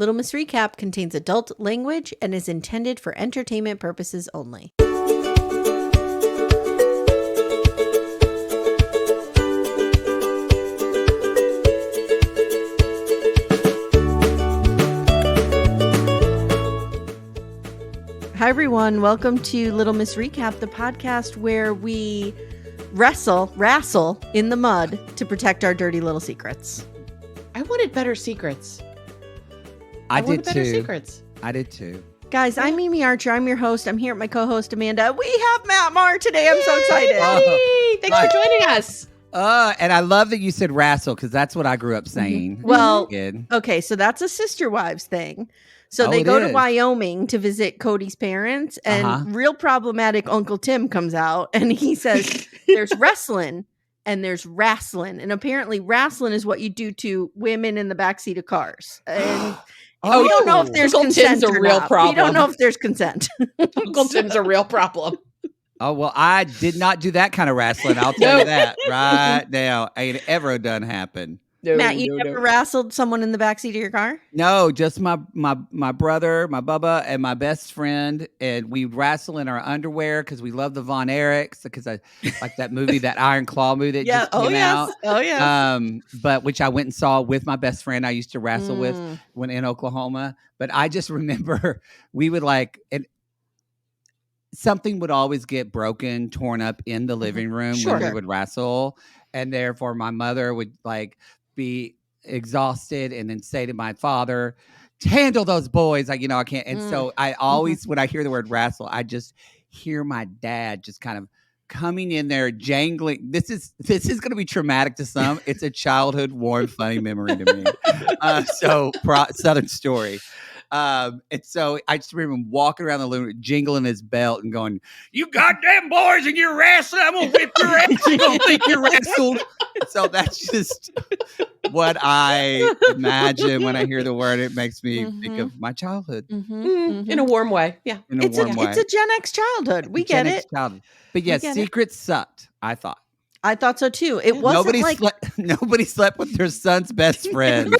Little Miss Recap contains adult language and is intended for entertainment purposes only. Hi, everyone. Welcome to Little Miss Recap, the podcast where we wrestle in the mud to protect our dirty little secrets. I wanted better secrets. I did better too. Secrets. I did too. Guys, I'm Amy Archer. I'm your host. I'm here with my co-host, Amanda. We have Matt Marr today. I'm so excited. Yay! Thanks for joining us. And I love that you said wrestle because that's what I grew up saying. Well, Good. okay, so that's a sister wives thing. So Oh, they it go to is. Wyoming to visit Cody's parents, and real problematic Uncle Tim comes out, and he says, there's wrestling and there's wrestling. And apparently wrestling is what you do to women in the backseat of cars. And we don't know if there's Uncle consent Tim's a or real not. problem. We don't know if there's consent. Uncle Tim's a real problem. Oh, well, I did not do that kind of wrestling. I'll tell you that right now. Ain't ever done happen. No, Matt, you never wrestled someone in the backseat of your car? No, just my brother, my Bubba, and my best friend, and we wrestle in our underwear because we love the Von Erichs. Because I like that movie, that Iron Claw movie that just came out. Oh yeah. But which I went and saw with my best friend I used to wrestle with when in Oklahoma. But I just remember we would something would always get broken, torn up in the living room when we would wrestle, and therefore my mother would be exhausted and then say to my father, handle those boys. I can't. And so I always, when I hear the word wrestle, I just hear my dad just kind of coming in there, jangling. This is going to be traumatic to some. It's a childhood warm, funny memory to me. Southern story. And so I just remember him walking around the room, jingling his belt and going, "You goddamn boys and you're wrestling. I'm going to whip your ass. You don't think you're wrestled." So that's just what I imagine when I hear the word. It makes me think of my childhood. In a warm way. Yeah. It's a Gen X childhood. We get it. Childhood. But yes, secrets sucked, I thought. I thought so too. It wasn't nobody slept with their son's best friend.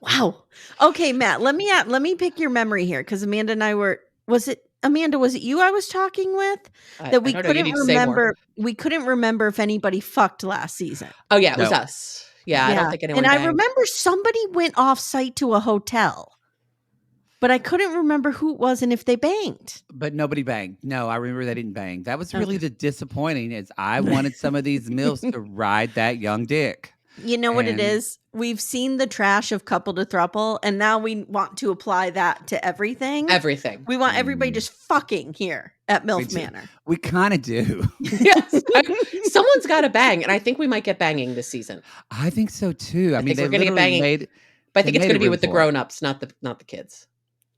Wow. Okay, Matt, let me pick your memory here because Amanda and I was it you I was talking with? That we couldn't remember. We couldn't remember if anybody fucked last season. Oh yeah, it was us. Yeah, I don't think anyone And banged. I remember somebody went off site to a hotel. But I couldn't remember who it was and if they banged. But nobody banged. No, I remember they didn't bang. That was really the disappointing is I wanted some of these MILFs to ride that young dick. You know what it is? We've seen the trash of couple to throuple, and now we want to apply that to everything. Everything. We want everybody just fucking here at MILF Manor. We kind of do. Yes. Someone's got to bang, and I think we might get banging this season. I think so too. I mean, we're going to get banging, but I think it's going to be with the grown-ups, not the kids.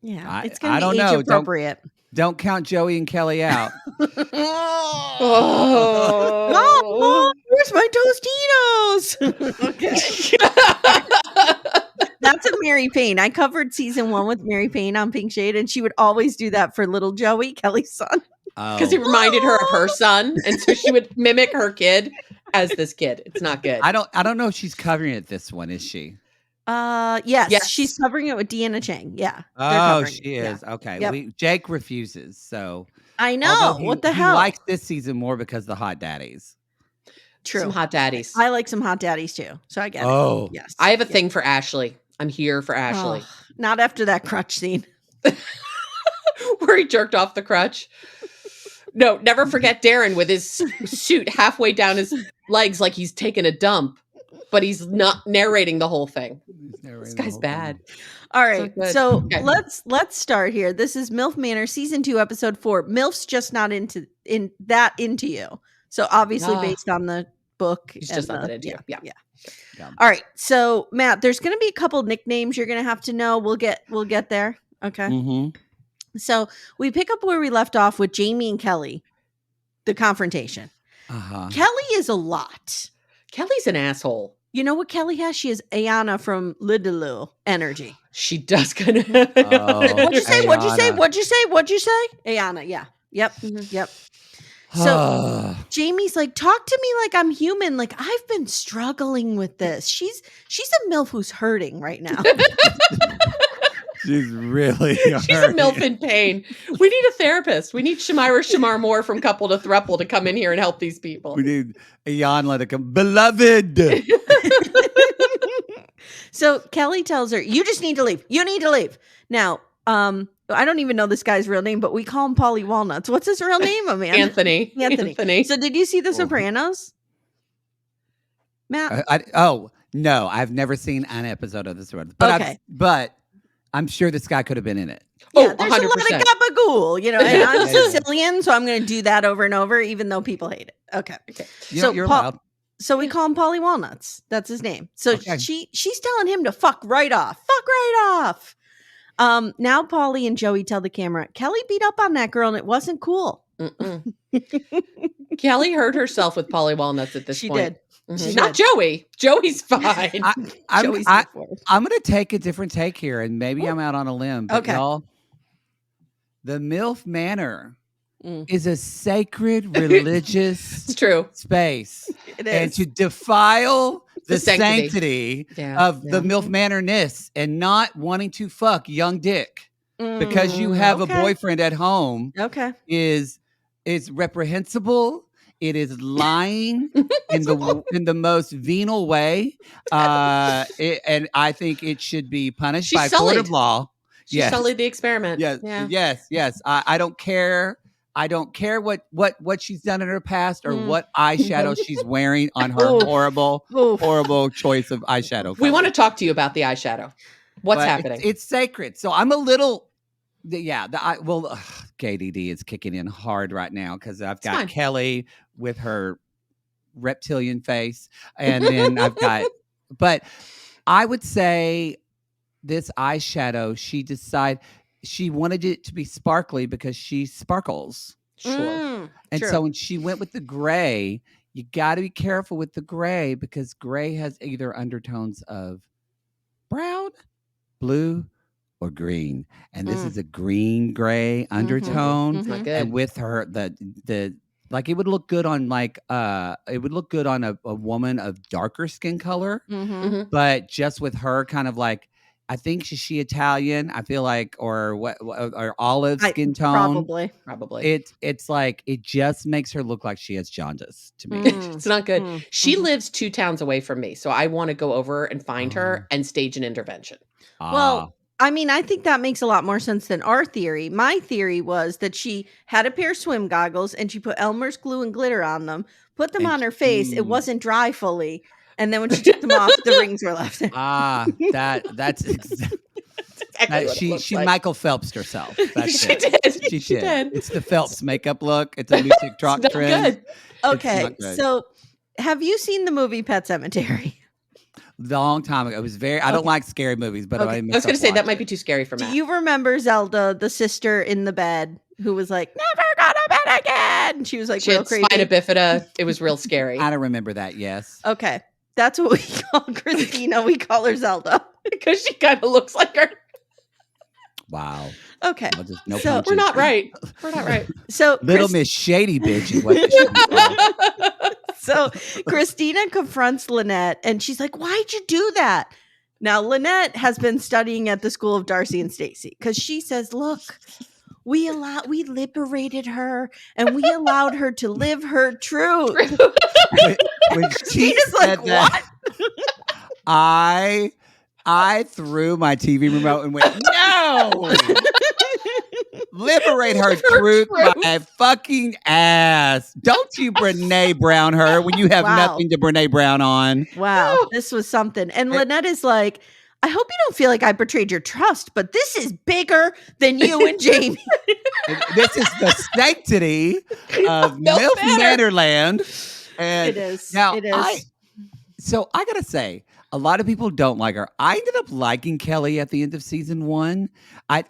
Yeah, it's going to be age appropriate. Don't count Joey and Kelly out. Oh, where's my Tostitos? Okay. That's a Mary Payne. I covered season 1 with Mary Payne on Pink Shade, and she would always do that for little Joey, Kelly's son. Because it reminded her of her son, and so she would mimic her kid as this kid. It's not good. I don't know if she's covering it this one, is she? Yes. She's covering it with Deanna Chang. Yeah. Oh, she is. Yeah. Okay. Yep. Jake refuses. So I know. What the hell? He likes this season more because of the hot daddies. True. Some hot daddies. I like some hot daddies too. So I get it. Oh, yes. I have a thing for Ashley. I'm here for Ashley. Oh, not after that crutch scene. Where he jerked off the crutch. No, never forget Darren with his suit halfway down his legs like he's taking a dump. But he's not narrating the whole thing. This guy's bad. All right. So let's start here. This is MILF Manor season 2, episode 4. MILF's just not into you. So obviously based on the book. He's just not that into you. Yeah. All right. So Matt, there's going to be a couple nicknames you're going to have to know. We'll get there. Okay. Mm-hmm. So we pick up where we left off with Jamie and Kelly, the confrontation. Kelly is a lot. Kelly's an asshole. You know what Kelly has? She has Ayana from Lidloo energy. She does kind of. What'd you say? Ayana, yeah. Yep. Mm-hmm. Yep. So Jamie's like, talk to me like I'm human. Like, I've been struggling with this. She's a MILF who's hurting right now. She's really She's a MILF in pain. We need a therapist. We need Shamar Moore from Couple to Thruple to come in here and help these people. We need Iyanla to come. Beloved. So Kelly tells her, you just need to leave. You need to leave. Now, I don't even know this guy's real name, but we call him Paulie Walnuts. What's his real name, Amanda? Anthony. So did you see The Sopranos? Matt? No, I've never seen an episode of The Sopranos. But I'm sure this guy could have been in it. Yeah, there's 100%. A lot of gabagool, you know, and I'm Sicilian, so I'm going to do that over and over, even though people hate it. Okay. You're allowed. So we call him Paulie Walnuts. That's his name. So she's telling him to fuck right off. Fuck right off. Now Paulie and Joey tell the camera, Kelly beat up on that girl and it wasn't cool. Kelly hurt herself with Paulie Walnuts at this point. She did. Mm-hmm. Not Joey. Joey's fine. I'm going to take a different take here, and maybe I'm out on a limb. But y'all, the MILF Manor is a sacred religious space. It is. And to defile the sanctity of the MILF Manor-ness and not wanting to fuck young dick because you have a boyfriend at home is reprehensible. It is lying in the most venal way, and I think it should be punished by court of law. She sullied the experiment. Yes. I don't care. I don't care what she's done in her past or what eyeshadow she's wearing on her horrible choice of eyeshadow color. We want to talk to you about the eyeshadow. What's happening? It's sacred. So I'm a little. KDD is kicking in hard right now because I've got Kelly with her reptilian face, and then I've got. But I would say this eyeshadow, she decided she wanted it to be sparkly because she sparkles. Sure. And so when she went with the gray, you got to be careful with the gray because gray has either undertones of brown, blue, or green, and this is a green gray undertone, and with her the like it would look good on a woman of darker skin color, but just with her kind of like I think she Italian, I feel like, or olive skin tone, probably. It's like it just makes her look like she has jaundice to me. It's not good. She lives 2 towns away from me, so I want to go over and find her and stage an intervention. Well, I mean, I think that makes a lot more sense than our theory. My theory was that she had a pair of swim goggles and she put Elmer's glue and glitter on them, put them on her face. It wasn't dry fully. And then when she took them off, the rings were left. That's exactly she like. Michael Phelps'd herself. She did. She did. It's the Phelps makeup look. It's a new TikTok trend. Good. Okay, so have you seen the movie Pet Sematary? Long time ago. It was very. I don't like scary movies, but I was going to say that might be too scary for Matt. Do you remember Zelda, the sister in the bed, who was like, "Never go to bed again"? She was like, she had spina bifida. It was real scary. I don't remember that. Yes. Okay, that's what we call Christina. We call her Zelda because she kind of looks like her. Wow. Okay. So we're not right. We're not right. So Little Miss Shady bitch is what So Christina confronts Lynette and she's like, why'd you do that? Now, Lynette has been studying at the school of Darcy and Stacy because she says, look, we liberated her and we allowed her to live her truth. When she said like, that, what? I threw my TV remote and went, no! Liberate her truth my fucking ass. Don't you Brene Brown her when you have nothing to Brene Brown on. Wow. This was something. And Lynette is like, I hope you don't feel like I betrayed your trust, but this is bigger than you and Jamie. This is the sanctity of MILF Manorland. And it is. Now, it is. So I got to say, a lot of people don't like her. I ended up liking Kelly at the end of season 1.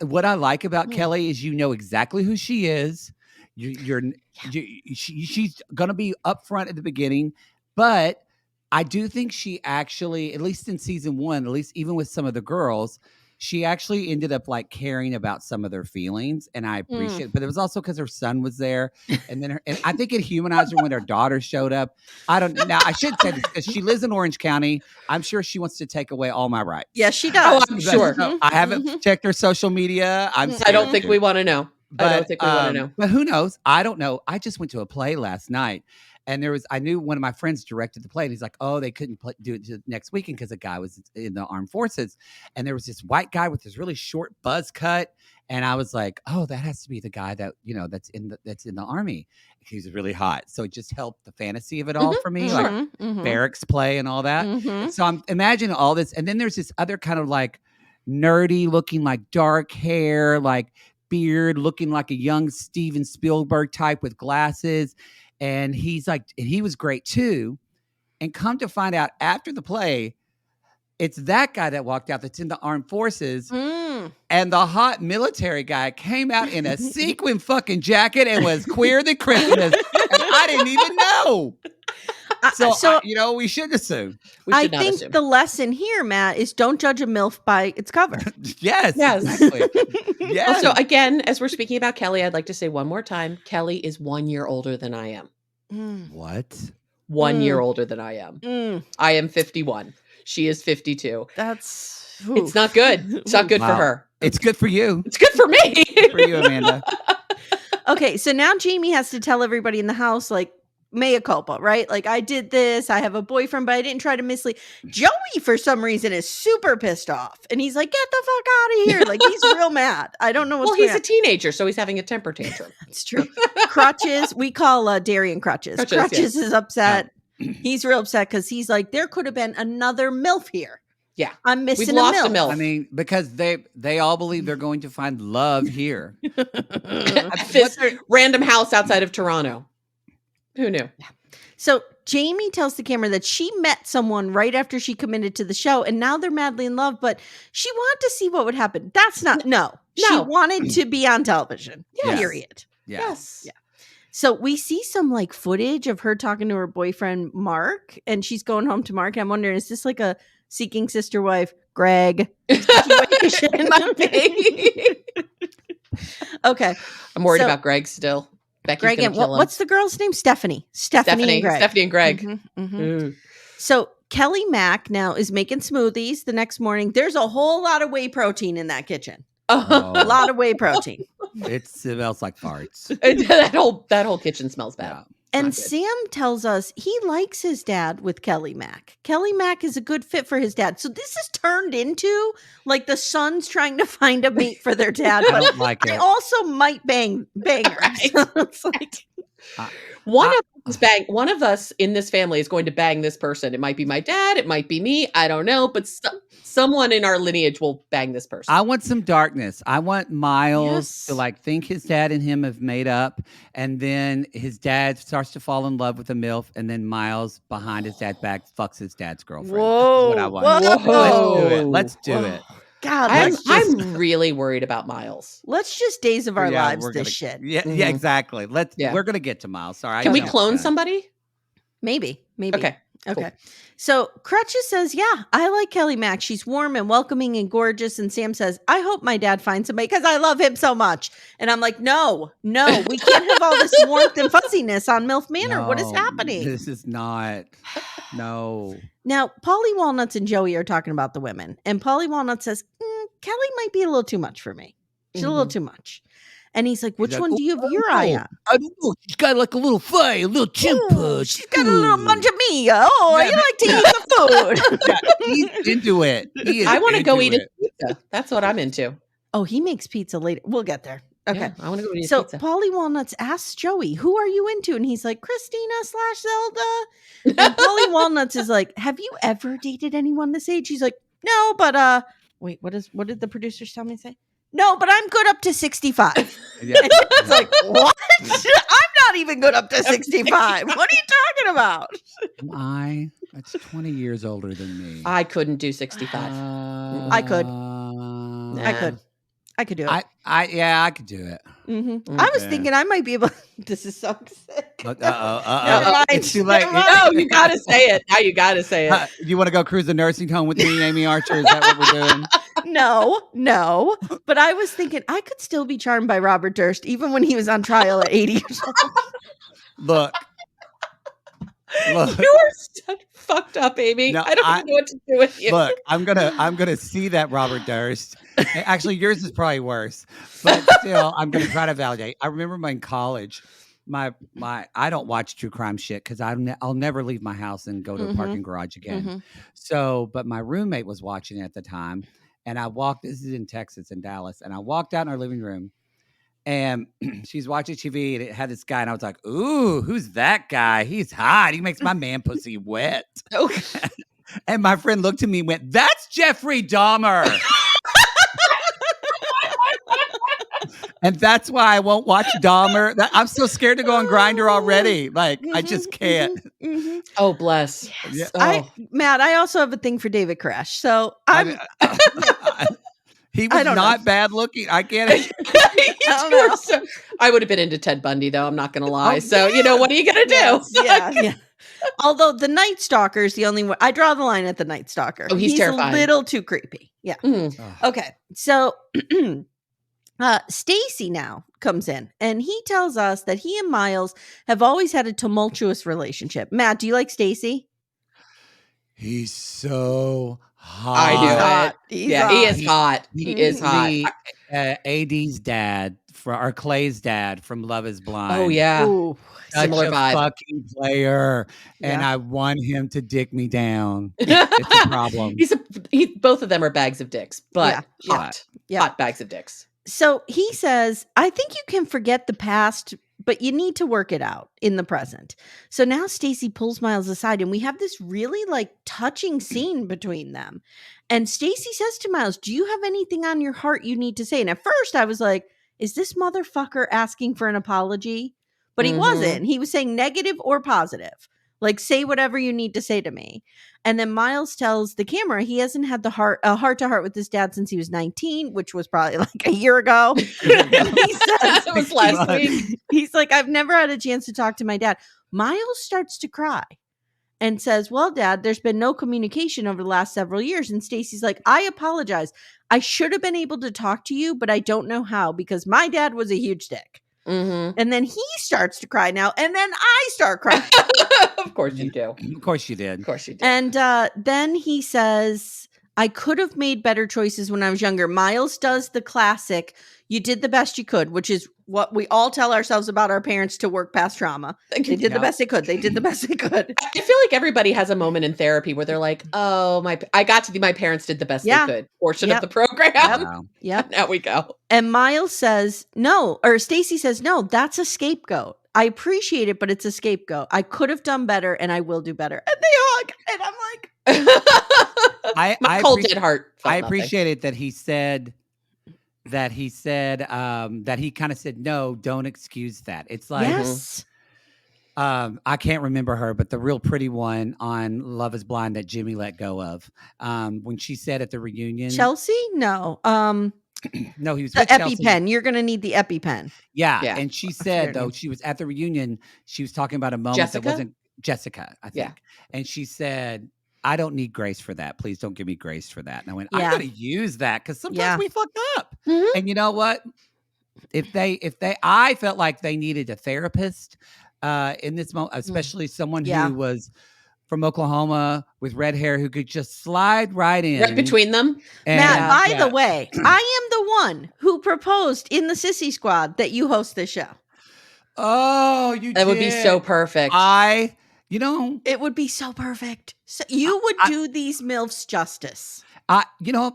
What I like about Kelly is you know exactly who she is. She's going to be upfront at the beginning, but I do think she actually, at least in season 1, at least even with some of the girls, she actually ended up like caring about some of their feelings, and I appreciate it. But it was also because her son was there, and then and I think it humanized her when her daughter showed up. I don't now. I should say this because she lives in Orange County. I'm sure she wants to take away all my rights. Yes, she does. I'm sure. I haven't checked her social media. I don't think we want to know. But, I don't think we want to know. But who knows? I don't know. I just went to a play last night, and I knew one of my friends directed the play, and he's like, "Oh, they couldn't do it next weekend because the guy was in the armed forces." And there was this white guy with this really short buzz cut, and I was like, "Oh, that has to be the guy that that's in the army." He's really hot, so it just helped the fantasy of it all for me, like barracks play and all that. So I'm imagining all this, and then there's this other kind of like nerdy looking, like dark hair, like beard, looking like a young Steven Spielberg type with glasses. And he's like, and he was great too. And come to find out after the play, it's that guy that walked out that's in the armed forces. And the hot military guy came out in a sequin fucking jacket and was queer than Christmas. And I didn't even know. So we should assume. I think the lesson here, Matt, is don't judge a MILF by its cover. Yes. Exactly. Yes. Also, again, as we're speaking about Kelly, I'd like to say one more time, Kelly is 1 year older than I am. What? 1 year older than I am. I am 51. She is 52. It's not good. It's not good for her. It's good for you. It's good for me. Good for you, Amanda. Okay, so now Jamie has to tell everybody in the house, like, mea culpa, right? Like, I did this. I have a boyfriend, but I didn't try to mislead. Joey, for some reason, is super pissed off. And he's like, get the fuck out of here. Like, he's real mad. I don't know what's going on. Well, he's a teenager, so he's having a temper tantrum. That's true. Crutches. We call Darian Crutches. Crutches is upset. Yeah. He's real upset because he's like, there could have been another MILF here. Yeah. I'm missing We've lost a MILF. I mean, because they all believe they're going to find love here. This random house outside of Toronto. Who knew? Yeah. So Jamie tells the camera that she met someone right after she committed to the show, and now they're madly in love, but she wanted to see what would happen. That's not, no. She wanted to be on television. Yes. Period. Yes. Yeah. So we see some like footage of her talking to her boyfriend, Mark, and she's going home to Mark. I'm wondering, is this like a Seeking Sister Wife, Greg situation? Okay. I'm worried about Greg still. Greg and what's the girl's name? Stephanie and Greg. Stephanie and Greg. So Kelly Mack now is making smoothies the next morning. There's a whole lot of whey protein in that kitchen. A lot of whey protein. It smells like farts. that whole kitchen smells bad. Yeah. And Sam tells us he likes his dad with Kelly Mack. Kelly Mack is a good fit for his dad. So this is turned into like the sons trying to find a mate for their dad. I don't like it. They also might bang her. Right. So it's like one of us in this family is going to bang this person. It might be my dad. It might be me. I don't know. But someone in our lineage will bang this person. I want some darkness. I want Miles to like think his dad and him have made up, and then his dad starts to fall in love with a MILF, and then Miles behind his dad's back fucks his dad's girlfriend. Whoa. That's what I want. Let's do it. God, I'm really worried about Miles. Let's just days of our lives this shit. Yeah, exactly. We're gonna get to Miles. Sorry. Can we clone somebody? Maybe. Okay. Cool. So Crutches says, yeah, I like Kelly Mack. She's warm and welcoming and gorgeous. And Sam says, I hope my dad finds somebody because I love him so much. And I'm like, no, we can't have all this warmth and fuzziness on MILF Manor. No, what is happening? This is not. No. Now, Polly Walnuts and Joey are talking about the women. And Polly Walnuts says, Kelly might be a little too much for me. She's a little too much. And he's like, which one do you have your eye on? I don't know. She's got like a little fight, a little chimpa. She's got a little munch of me. Oh, you like to eat the food. He's into it. I want to go eat a pizza. That's what I'm into. Oh, he makes pizza later. We'll get there. Okay. Yeah, I want to go eat a pizza. So Polly Walnuts asks Joey, who are you into? And he's like, Christina/Zelda. And Polly Walnuts is like, have you ever dated anyone this age? He's like, no, but wait, what did the producers tell me to say? No, but I'm good up to 65. Yeah. It's like, what? I'm not even good up to 65. What are you talking about? That's 20 years older than me. I couldn't do 65. I could. Nah. I could do it. I could do it. Mm-hmm. I was thinking I might be able. This is so sick. Never mind. It's too late. No, you gotta say it. Now you gotta say it. You want to go cruise the nursing home with me, Amy Archer? Is that what we're doing? No. But I was thinking I could still be charmed by Robert Durst even when he was on trial at 80 years old. Look. You are so fucked up, Amy. No, I don't even know what to do with you. Look, I'm gonna see that Robert Durst. Actually, yours is probably worse, but still, I'm gonna try to validate. I remember in college, my I don't watch true crime shit because I'll never leave my house and go to a parking garage again. So, but my roommate was watching at the time, and I walked. This is in Texas, in Dallas, and I walked out in our living room. And she's watching TV and it had this guy, and I was like, ooh, who's that guy? He's hot. He makes my man pussy wet. Okay. And my friend looked at me and went, that's Jeffrey Dahmer. And that's why I won't watch Dahmer. I'm so scared to go on Grindr already. Like, I just can't. Oh, bless. Yes. Yeah. Matt, I also have a thing for David Koresh. So he was not bad looking. I can't. I would have been into Ted Bundy, though. I'm not going to lie. So, what are you going to do? Yeah. Although the Night Stalker is the only one. I draw the line at the Night Stalker. Oh, he's terrifying. A little too creepy. Yeah. Okay. So Stacy now comes in and he tells us that he and Miles have always had a tumultuous relationship. Matt, do you like Stacy? He's so hot. I knew hot. it. He is hot. He is hot. AD's dad, or Clay's dad from Love Is Blind. Oh, yeah. Ooh, similar vibe. Fucking player. And I want him to dick me down. It's a problem. Both of them are bags of dicks, but hot. Yeah. Hot bags of dicks. So he says, I think you can forget the past, but you need to work it out in the present. So now Stacy pulls Miles aside and we have this really touching scene between them. And Stacy says to Miles, do you have anything on your heart you need to say? And at first I was like, is this motherfucker asking for an apology? But he wasn't. He was saying negative or positive. Say whatever you need to say to me. And then Miles tells the camera he hasn't had a heart-to-heart with his dad since he was 19, which was probably a year ago. He says, it was last week. He's like, I've never had a chance to talk to my dad. Miles starts to cry and says, well, Dad, there's been no communication over the last several years. And Stacy's like, I apologize. I should have been able to talk to you, but I don't know how because my dad was a huge dick. And then he starts to cry now, and then I start crying. Of course you do. Of course you did. Of course you did. And then he says, I could have made better choices when I was younger. Miles does the classic, you did the best you could, which is what we all tell ourselves about our parents to work past trauma. They did the best they could. They did the best they could. I feel like everybody has a moment in therapy where they're like, oh, my parents did the best they could portion of the program. Yep. Now we go. And Miles says, no, or Stacy says, no, that's a scapegoat. I appreciate it, but it's a scapegoat. I could have done better and I will do better. And they hug. And I'm like, my cold dead heart. I appreciated that he said that he kind of said, no, don't excuse that. It's like, yes. I can't remember her, but the real pretty one on Love Is Blind that Jimmy let go of. When she said at the reunion, Chelsea? No. No, he was the with Chelsea. EpiPen. You're going to need the EpiPen. Yeah. And she said, though, she was at the reunion, she was talking about a moment that wasn't Jessica, I think. Yeah. And she said, I don't need grace for that. Please don't give me grace for that. And I went, I'm going to use that because sometimes we fucked up. And you know what? I felt like they needed a therapist in this moment, especially someone who was from Oklahoma with red hair who could just slide right in. Right between them. And, Matt, by the way, I am the one who proposed in the Sissy Squad that you host this show. Oh, you That would be so perfect. It would be so perfect. So you would do these MILFs justice.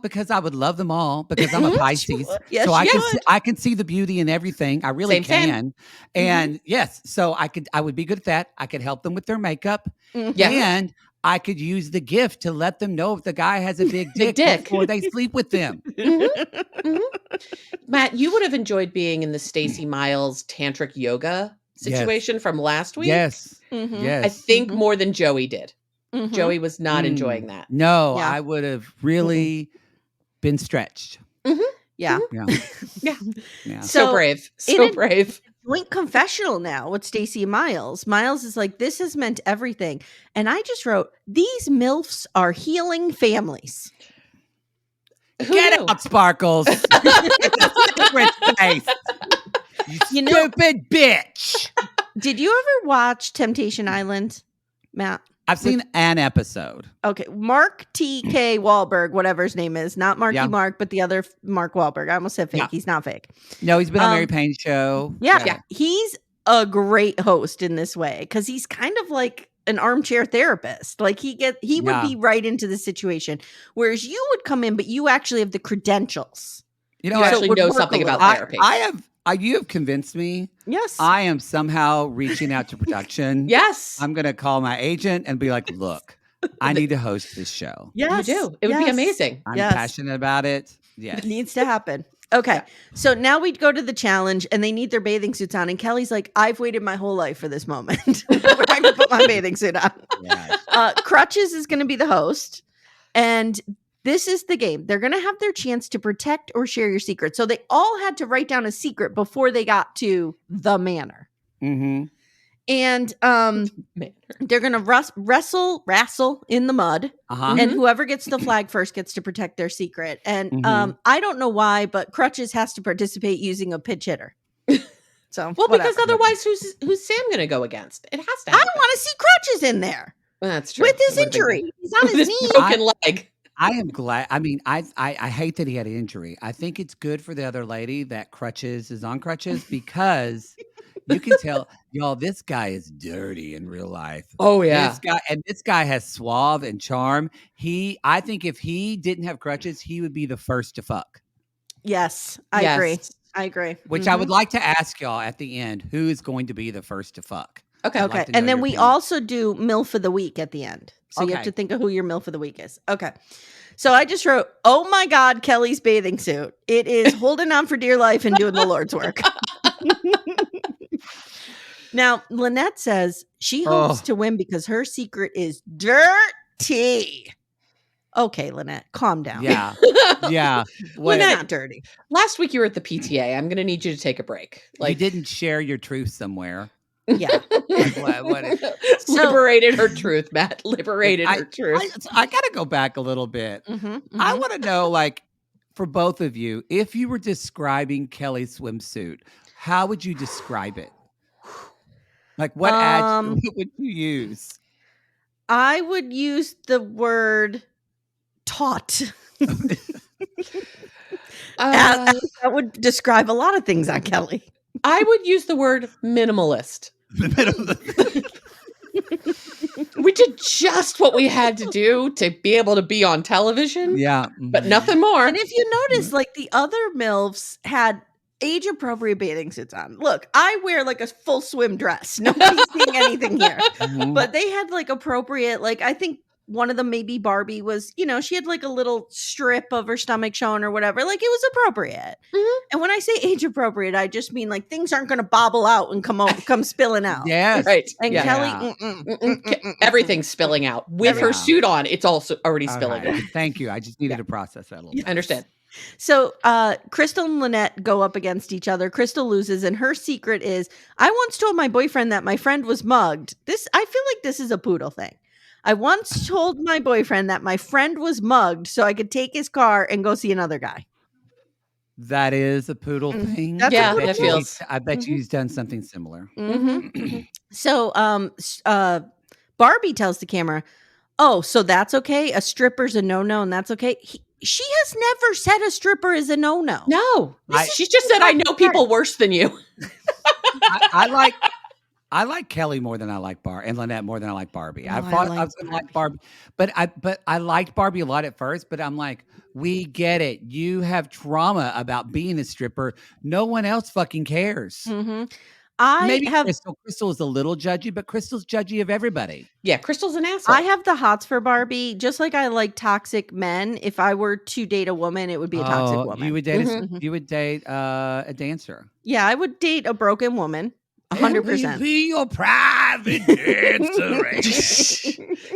Because I would love them all because I'm a Pisces. Yes, so I can see the beauty in everything. I really can. And yes, so I would be good at that. I could help them with their makeup. And I could use the gift to let them know if the guy has a big dick before they sleep with them. Matt, you would have enjoyed being in the Stacy Miles tantric yoga situation from last week. Yes. Yes. I think more than Joey did. Joey was not enjoying that. No, I would have really been stretched. Yeah. So brave. So brave. Joint confessional now with Stacy and Miles. Miles is like, this has meant everything. And I just wrote, these MILFs are healing families. Get out, Sparkles. It's a secret space. You stupid bitch. Did you ever watch Temptation Island, Matt? I've seen an episode. Okay. Mark T.K. Wahlberg, whatever his name is. Not Marky Mark, but the other Mark Wahlberg. I almost said fake. Yeah. He's not fake. No, he's been on Mary Payne's show. Yeah. He's a great host in this way because he's kind of like an armchair therapist. Like he would be right into the situation. Whereas you would come in, but you actually have the credentials. You actually know something about therapy. You have convinced me. Yes. I am somehow reaching out to production. Yes. I'm going to call my agent and be like, look, I need to host this show. Yes. You do. It would be amazing. I'm passionate about it. Yes. It needs to happen. Okay. Yeah. So now we go to the challenge and they need their bathing suits on. And Kelly's like, I've waited my whole life for this moment. Where I can put my bathing suit on. Yeah. Crutches is going to be the host. And this is the game. They're going to have their chance to protect or share your secret. So they all had to write down a secret before they got to the manor. Mm-hmm. And they're going to wrestle in the mud. Uh-huh. And whoever gets the flag first gets to protect their secret. And I don't know why, but Crutches has to participate using a pitch hitter. So because otherwise who's Sam going to go against? It has to happen. I don't want to see Crutches in there. Well, that's true. With his injury. He's on his knee. Broken leg. I am glad. I mean, I hate that he had an injury. I think it's good for the other lady that Crutches is on crutches because you can tell, y'all, this guy is dirty in real life. Oh, yeah. This guy has suave and charm. I think if he didn't have crutches, he would be the first to fuck. Yes, I agree. Which I would like to ask y'all at the end, who is going to be the first to fuck? Okay. And then we also do MILF of the week at the end. So you have to think of who your MILF of the week is. Okay. So I just wrote, oh my God, Kelly's bathing suit. It is holding on for dear life and doing the Lord's work. Now, Lynette says she hopes to win because her secret is dirty. Okay, Lynette, calm down. Yeah. Yeah. Lynette, not dirty. Last week you were at the PTA. I'm going to need you to take a break. Like, you didn't share your truth somewhere. Yeah. Liberated her truth, Matt. Liberated her truth. I got to go back a little bit. I want to know, like, for both of you, if you were describing Kelly's swimsuit, how would you describe it? Like, what adjective would you use? I would use the word taut. That would describe a lot of things on Kelly. I would use the word minimalist. We did just what we had to do to be able to be on television. Yeah. But nothing more. And if you notice, like the other MILFs had age-appropriate bathing suits on. Look, I wear like a full swim dress. Nobody's seeing anything here. But they had like appropriate, like I think one of them, maybe Barbie, was, she had like a little strip of her stomach showing or whatever. Like it was appropriate. And when I say age appropriate, I just mean like things aren't going to bobble out and come spilling out. Yes. Right. And Kelly, everything's spilling out. With her suit on, it's also already spilling out. Thank you. I just needed to process that a little bit. I understand. So Crystal and Lynette go up against each other. Crystal loses, and her secret is, I once told my boyfriend that my friend was mugged. I feel like this is a poodle thing. I once told my boyfriend that my friend was mugged so I could take his car and go see another guy. That is a poodle thing. That's yeah, that feels. I bet you he's done something similar. So Barbie tells the camera, oh, so that's okay? A stripper's a no-no and that's okay? She has never said a stripper is a no-no. No. She just said, I know people worse than you. I like Kelly more than I like Barr, and Lynette more than I like Barbie. No, I was going to like Barbie, but I liked Barbie a lot at first. But I'm like, we get it. You have trauma about being a stripper. No one else fucking cares. Crystal is a little judgy, but Crystal's judgy of everybody. Yeah, Crystal's an asshole. I have the hots for Barbie, just like I like toxic men. If I were to date a woman, it would be a toxic woman. You would date you would date a dancer. Yeah, I would date a broken woman. 100%. Be your private dancer.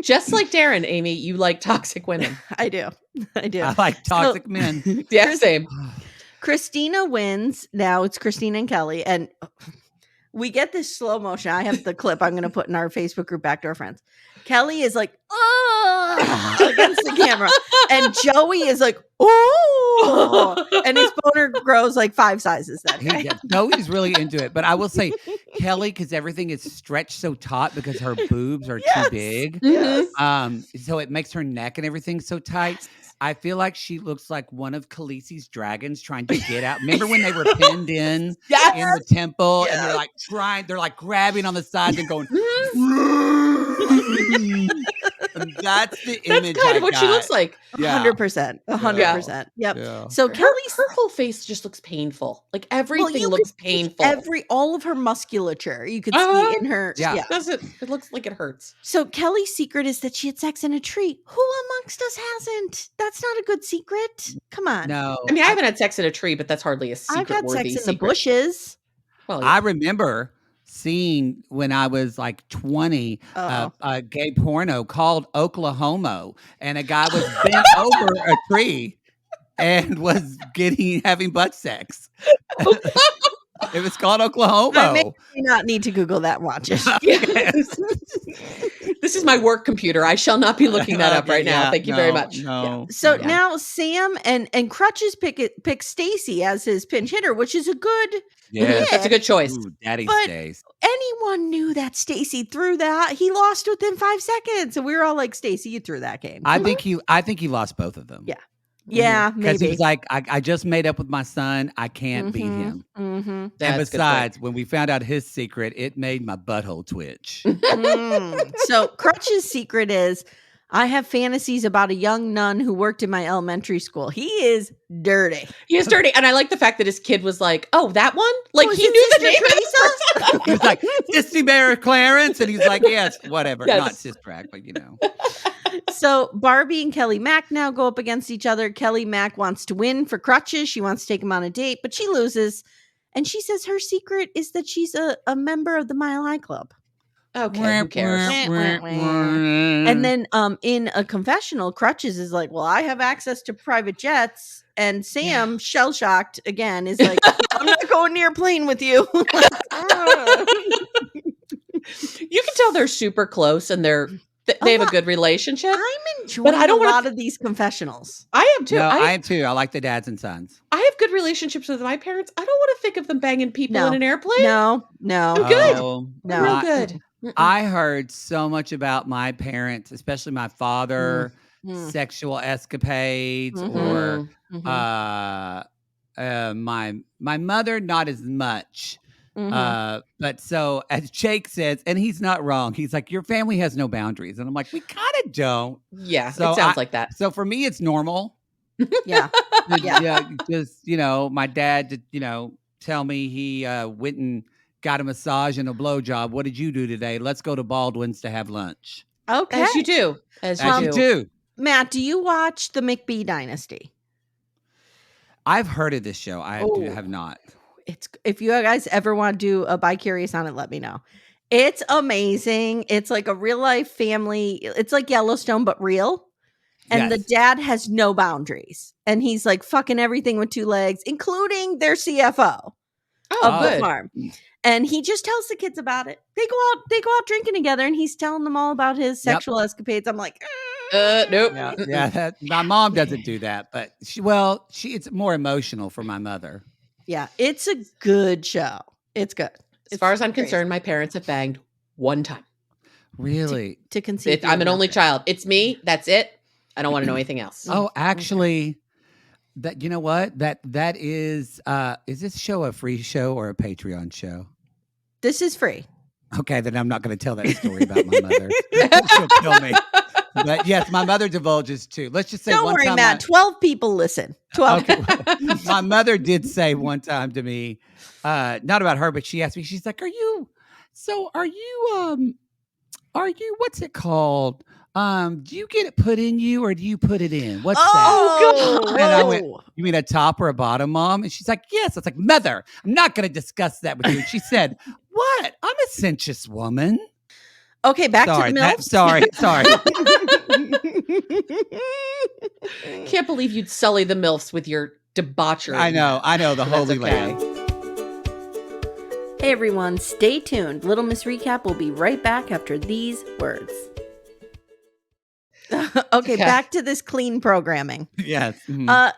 Just like Darren, Amy, you like toxic women. I do. I like toxic men. Yeah, same. Christina wins. Now it's Christina and Kelly. And we get this slow motion. I have the clip I'm going to put in our Facebook group back to our friends. Kelly is like, against the camera. And Joey is like, oh, and his boner grows like 5 sizes that day. Joey's really into it. But I will say, Kelly, because everything is stretched so taut because her boobs are too big. Yes. So it makes her neck and everything so tight. I feel like she looks like one of Khaleesi's dragons trying to get out. Remember when they were pinned in the temple and they're like grabbing on the sides and going. And that's the image. That's kind of what she looks like. 100%. 100%. Yep. Yeah. So Kelly's her whole face just looks painful. Like everything looks painful. All of her musculature you could see in her. Yeah. It looks like it hurts. So Kelly's secret is that she had sex in a tree. Who amongst us hasn't? That's not a good secret. Come on. No. I mean, I haven't had sex in a tree, but that's hardly a secret. I've had sex in the bushes. Well, I remember seeing when I was like 20 a gay porno called Oklahoma, and a guy was bent over a tree and was having butt sex. It was called Oklahoma. I may not need to Google that and watch it. Yes. This is my work computer. I shall not be looking that up right now. Thank you very much. No. So now Sam and Crutches pick Stacy as his pinch hitter, which is a good pick. That's a good choice. Ooh, Daddy but stays. Anyone knew that Stacy threw that. He lost within 5 seconds. And we were all like, Stacy, you threw that game. I think he lost both of them. Yeah. Yeah, maybe. Because he was like, I just made up with my son. I can't beat him. Mm-hmm. And besides, when we found out his secret, it made my butthole twitch. So Crutch's secret is, I have fantasies about a young nun who worked in my elementary school. He is dirty. He is dirty. And I like the fact that his kid was like, oh, that one? Like, he knew the name of He was like, Sissy Mary Clarence. And he's like, yes, whatever. Yes. Not Sis Drag, but So Barbie and Kelly Mack now go up against each other. Kelly Mack wants to win for Crutches. She wants to take him on a date, but she loses. And she says her secret is that she's a member of the Mile High Club. Okay, who cares? And then in a confessional, Crutches is like, well, I have access to private jets. And Sam, shell-shocked again, is like, I'm not going near a plane with you. You can tell they're super close and they have a good relationship. I'm enjoying a lot of these confessionals. I am too. No, I am too. I like the dads and sons. I have good relationships with my parents. I don't want to think of them banging people in an airplane. No. I'm good. No. Real good. I heard so much about my parents, especially my father, sexual escapades, or my mother, not as much. But so as Jake says, and he's not wrong, he's like, your family has no boundaries. And I'm like, we kind of don't. Yeah, so it sounds like that. So for me, it's normal. Yeah. Just, my dad, tell me he went and got a massage and a blowjob. What did you do today? Let's go to Baldwin's to have lunch. Okay. As you do. As you do. Matt, do you watch the McBee Dynasty? I've heard of this show. I have not. If you guys ever want to do a bi-curious on it, let me know. It's amazing. It's like a real life family. It's like Yellowstone, but real. And the dad has no boundaries. And he's like fucking everything with 2 legs, including their CFO of the farm. And he just tells the kids about it. They go out drinking together, and he's telling them all about his sexual escapades. I'm like, nope. Yeah, my mom doesn't do that, but it's more emotional for my mother. Yeah, it's a good show. It's good. As far as I'm concerned, my parents have banged 1 time. Really? To conceive. I'm an only child. It's me. That's it. I don't want to know anything else. Oh, actually, that you know what? That is this show a free show or a Patreon show? This is free. Okay, then I'm not going to tell that story about my mother. She'll kill me. But yes, my mother divulges too. Let's just say don't worry, Matt. 12 people listen. 12. Okay. My mother did say one time to me, not about her, but she asked me, she's like, are you, what's it called? Do you get it put in you or do you put it in? What's that? Oh, God. And I went, you mean a top or a bottom, Mom? And she's like, yes. I was like, Mother, I'm not going to discuss that with you. And she said, what? I'm a sensuous woman. Okay, back to the MILF. Sorry. Can't believe you'd sully the MILFs with your debauchery. I know, the holy lady. Hey everyone, stay tuned. Little Miss Recap will be right back after these words. Okay, back to this clean programming. Yes.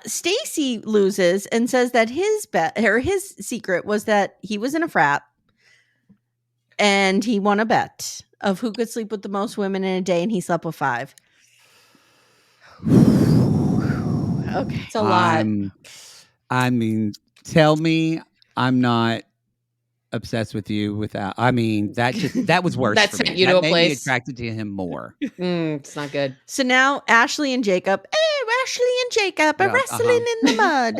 Stacy loses and says that his secret was that he was in a frat and he won a bet of who could sleep with the most women in a day, and he slept with 5. Okay, it's a lot. I mean, tell me I'm not obsessed with you without. I mean, that was worse. That's for me. you that to a made place. me attracted to him more. It's not good. So now Ashley and Jacob are wrestling in the mud.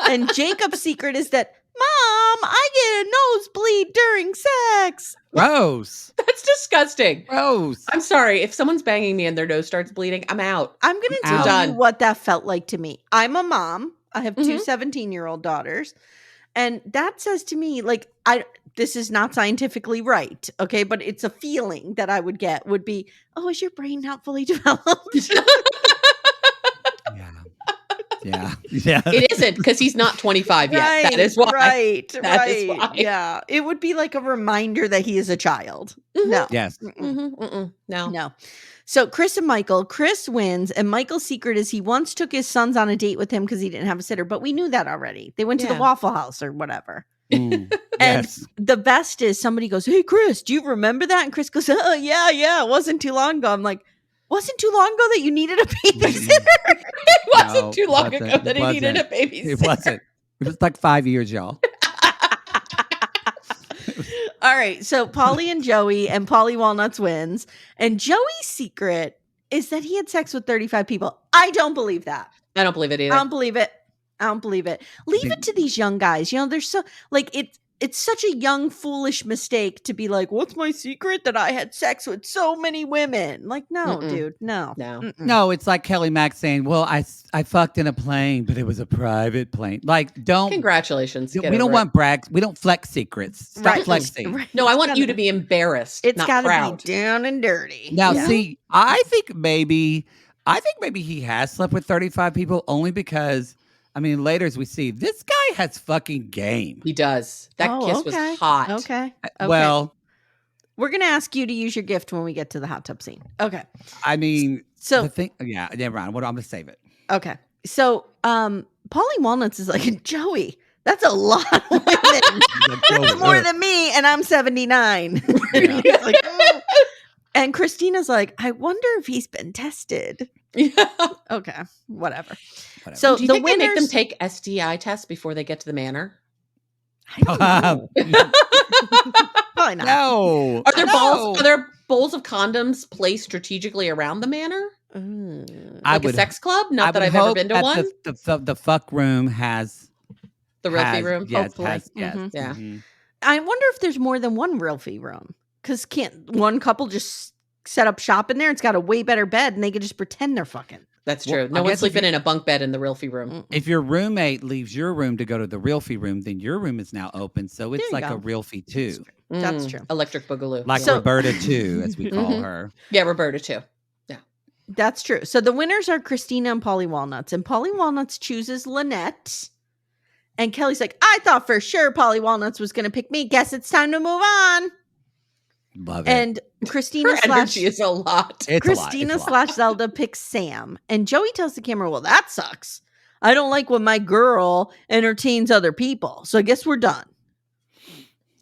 And Jacob's secret is that, Mom, I get a nosebleed during sex. Gross. That's disgusting. Gross. I'm sorry. If someone's banging me and their nose starts bleeding, I'm out. I'm going to tell you what that felt like to me. I'm a mom. I have 2 17-year-old daughters. And that says to me, like, this is not scientifically right, okay? But it's a feeling that I would get would be, oh, is your brain not fully developed? Yeah. It isn't, because he's not 25 yet. Right, that is why. Right. That is why. Yeah. It would be like a reminder that he is a child. No. Yes. No. So Chris and Michael, Chris wins, and Michael's secret is he once took his sons on a date with him because he didn't have a sitter, but we knew that already. They went to the Waffle House or whatever. And the best is somebody goes, hey, Chris, do you remember that? And Chris goes, oh, yeah, it wasn't too long ago. I'm like, wasn't too long ago that you needed a babysitter? It wasn't too long ago that he needed a babysitter. It wasn't. It was like 5 years, y'all. All right, so Polly and Joey, and Polly Walnuts wins. And Joey's secret is that he had sex with 35 people. I don't believe that. I don't believe it either. I don't believe it. Leave it to these young guys. You know, they're so, like, it's such a young, foolish mistake to be like, what's my secret? That I had sex with so many women. Like, no, dude, no. No, it's like Kelly Mack saying, well, I fucked in a plane, but it was a private plane. Like, don't. Congratulations. We don't want brags. We don't flex secrets. Stop flexing. Right. No, I want you to be embarrassed. It's got to be down and dirty. Now, see, I think maybe he has slept with 35 people only because, I mean, later as we see, this guy has fucking game. He does. That kiss was hot. Okay. Well, we're going to ask you to use your gift when we get to the hot tub scene. Okay. I mean, so the thing, never mind. I'm going to save it. Okay. So, Polly Walnuts is like, Joey, that's a lot of women. That's more than me, and I'm 79. Like, oh. And Christina's like, I wonder if he's been tested. Yeah. Okay, whatever. So do you think they make them take STI tests before they get to the manor? I don't know. Probably not. No. Are there bowls of condoms placed strategically around the manor? Like a sex club? Not that I've ever been to one. The fuck room has the Realfie room. Yes, hopefully. Yeah. Mm-hmm. I wonder if there's more than one Realfie room. Because can't one couple just set up shop in there? It's got a way better bed, and they can just pretend they're fucking. That's true. No one's sleeping in a bunk bed in the Realfie room. If your roommate leaves your room to go to the Realfie room, then your room is now open. So it's like a Realfie 2. That's true. Electric Boogaloo. Like Roberta 2, as we call her. Yeah, Roberta 2. Yeah. That's true. So the winners are Christina and Polly Walnuts. And Polly Walnuts chooses Lynette. And Kelly's like, I thought for sure Polly Walnuts was going to pick me. Guess it's time to move on. Love it. And Christina energy is a lot. Christina / Zelda picks Sam. And Joey tells the camera, well, that sucks. I don't like when my girl entertains other people. So I guess we're done.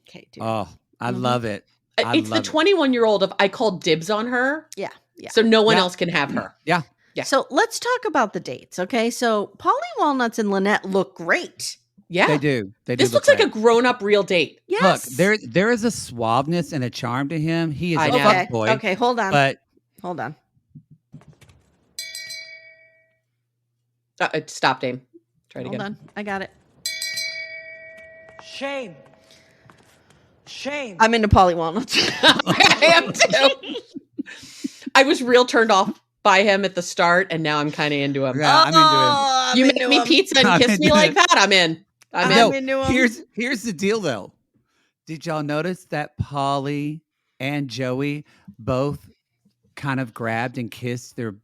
Okay, dude. Oh, I love it. It's the 21-year-old of I called dibs on her. Yeah. So no one else can have her. Yeah. So let's talk about the dates, okay? So Polly Walnuts and Lynette look great. Yeah. They do. This looks like a grown-up real date. Yes. Look, there is a suaveness and a charm to him. He is a fuckboy. Okay, hold on. Hold on. It stopped, aim. Try it again. Hold on. I got it. Shame. I'm into Polly Walnuts. I am too. I was real turned off by him at the start, and now I'm kind of into him. Yeah, I'm into him. You make me pizza and kiss me like that, I'm in. I'm into him. Here's the deal, though. Did y'all notice that Polly and Joey both kind of grabbed and kissed their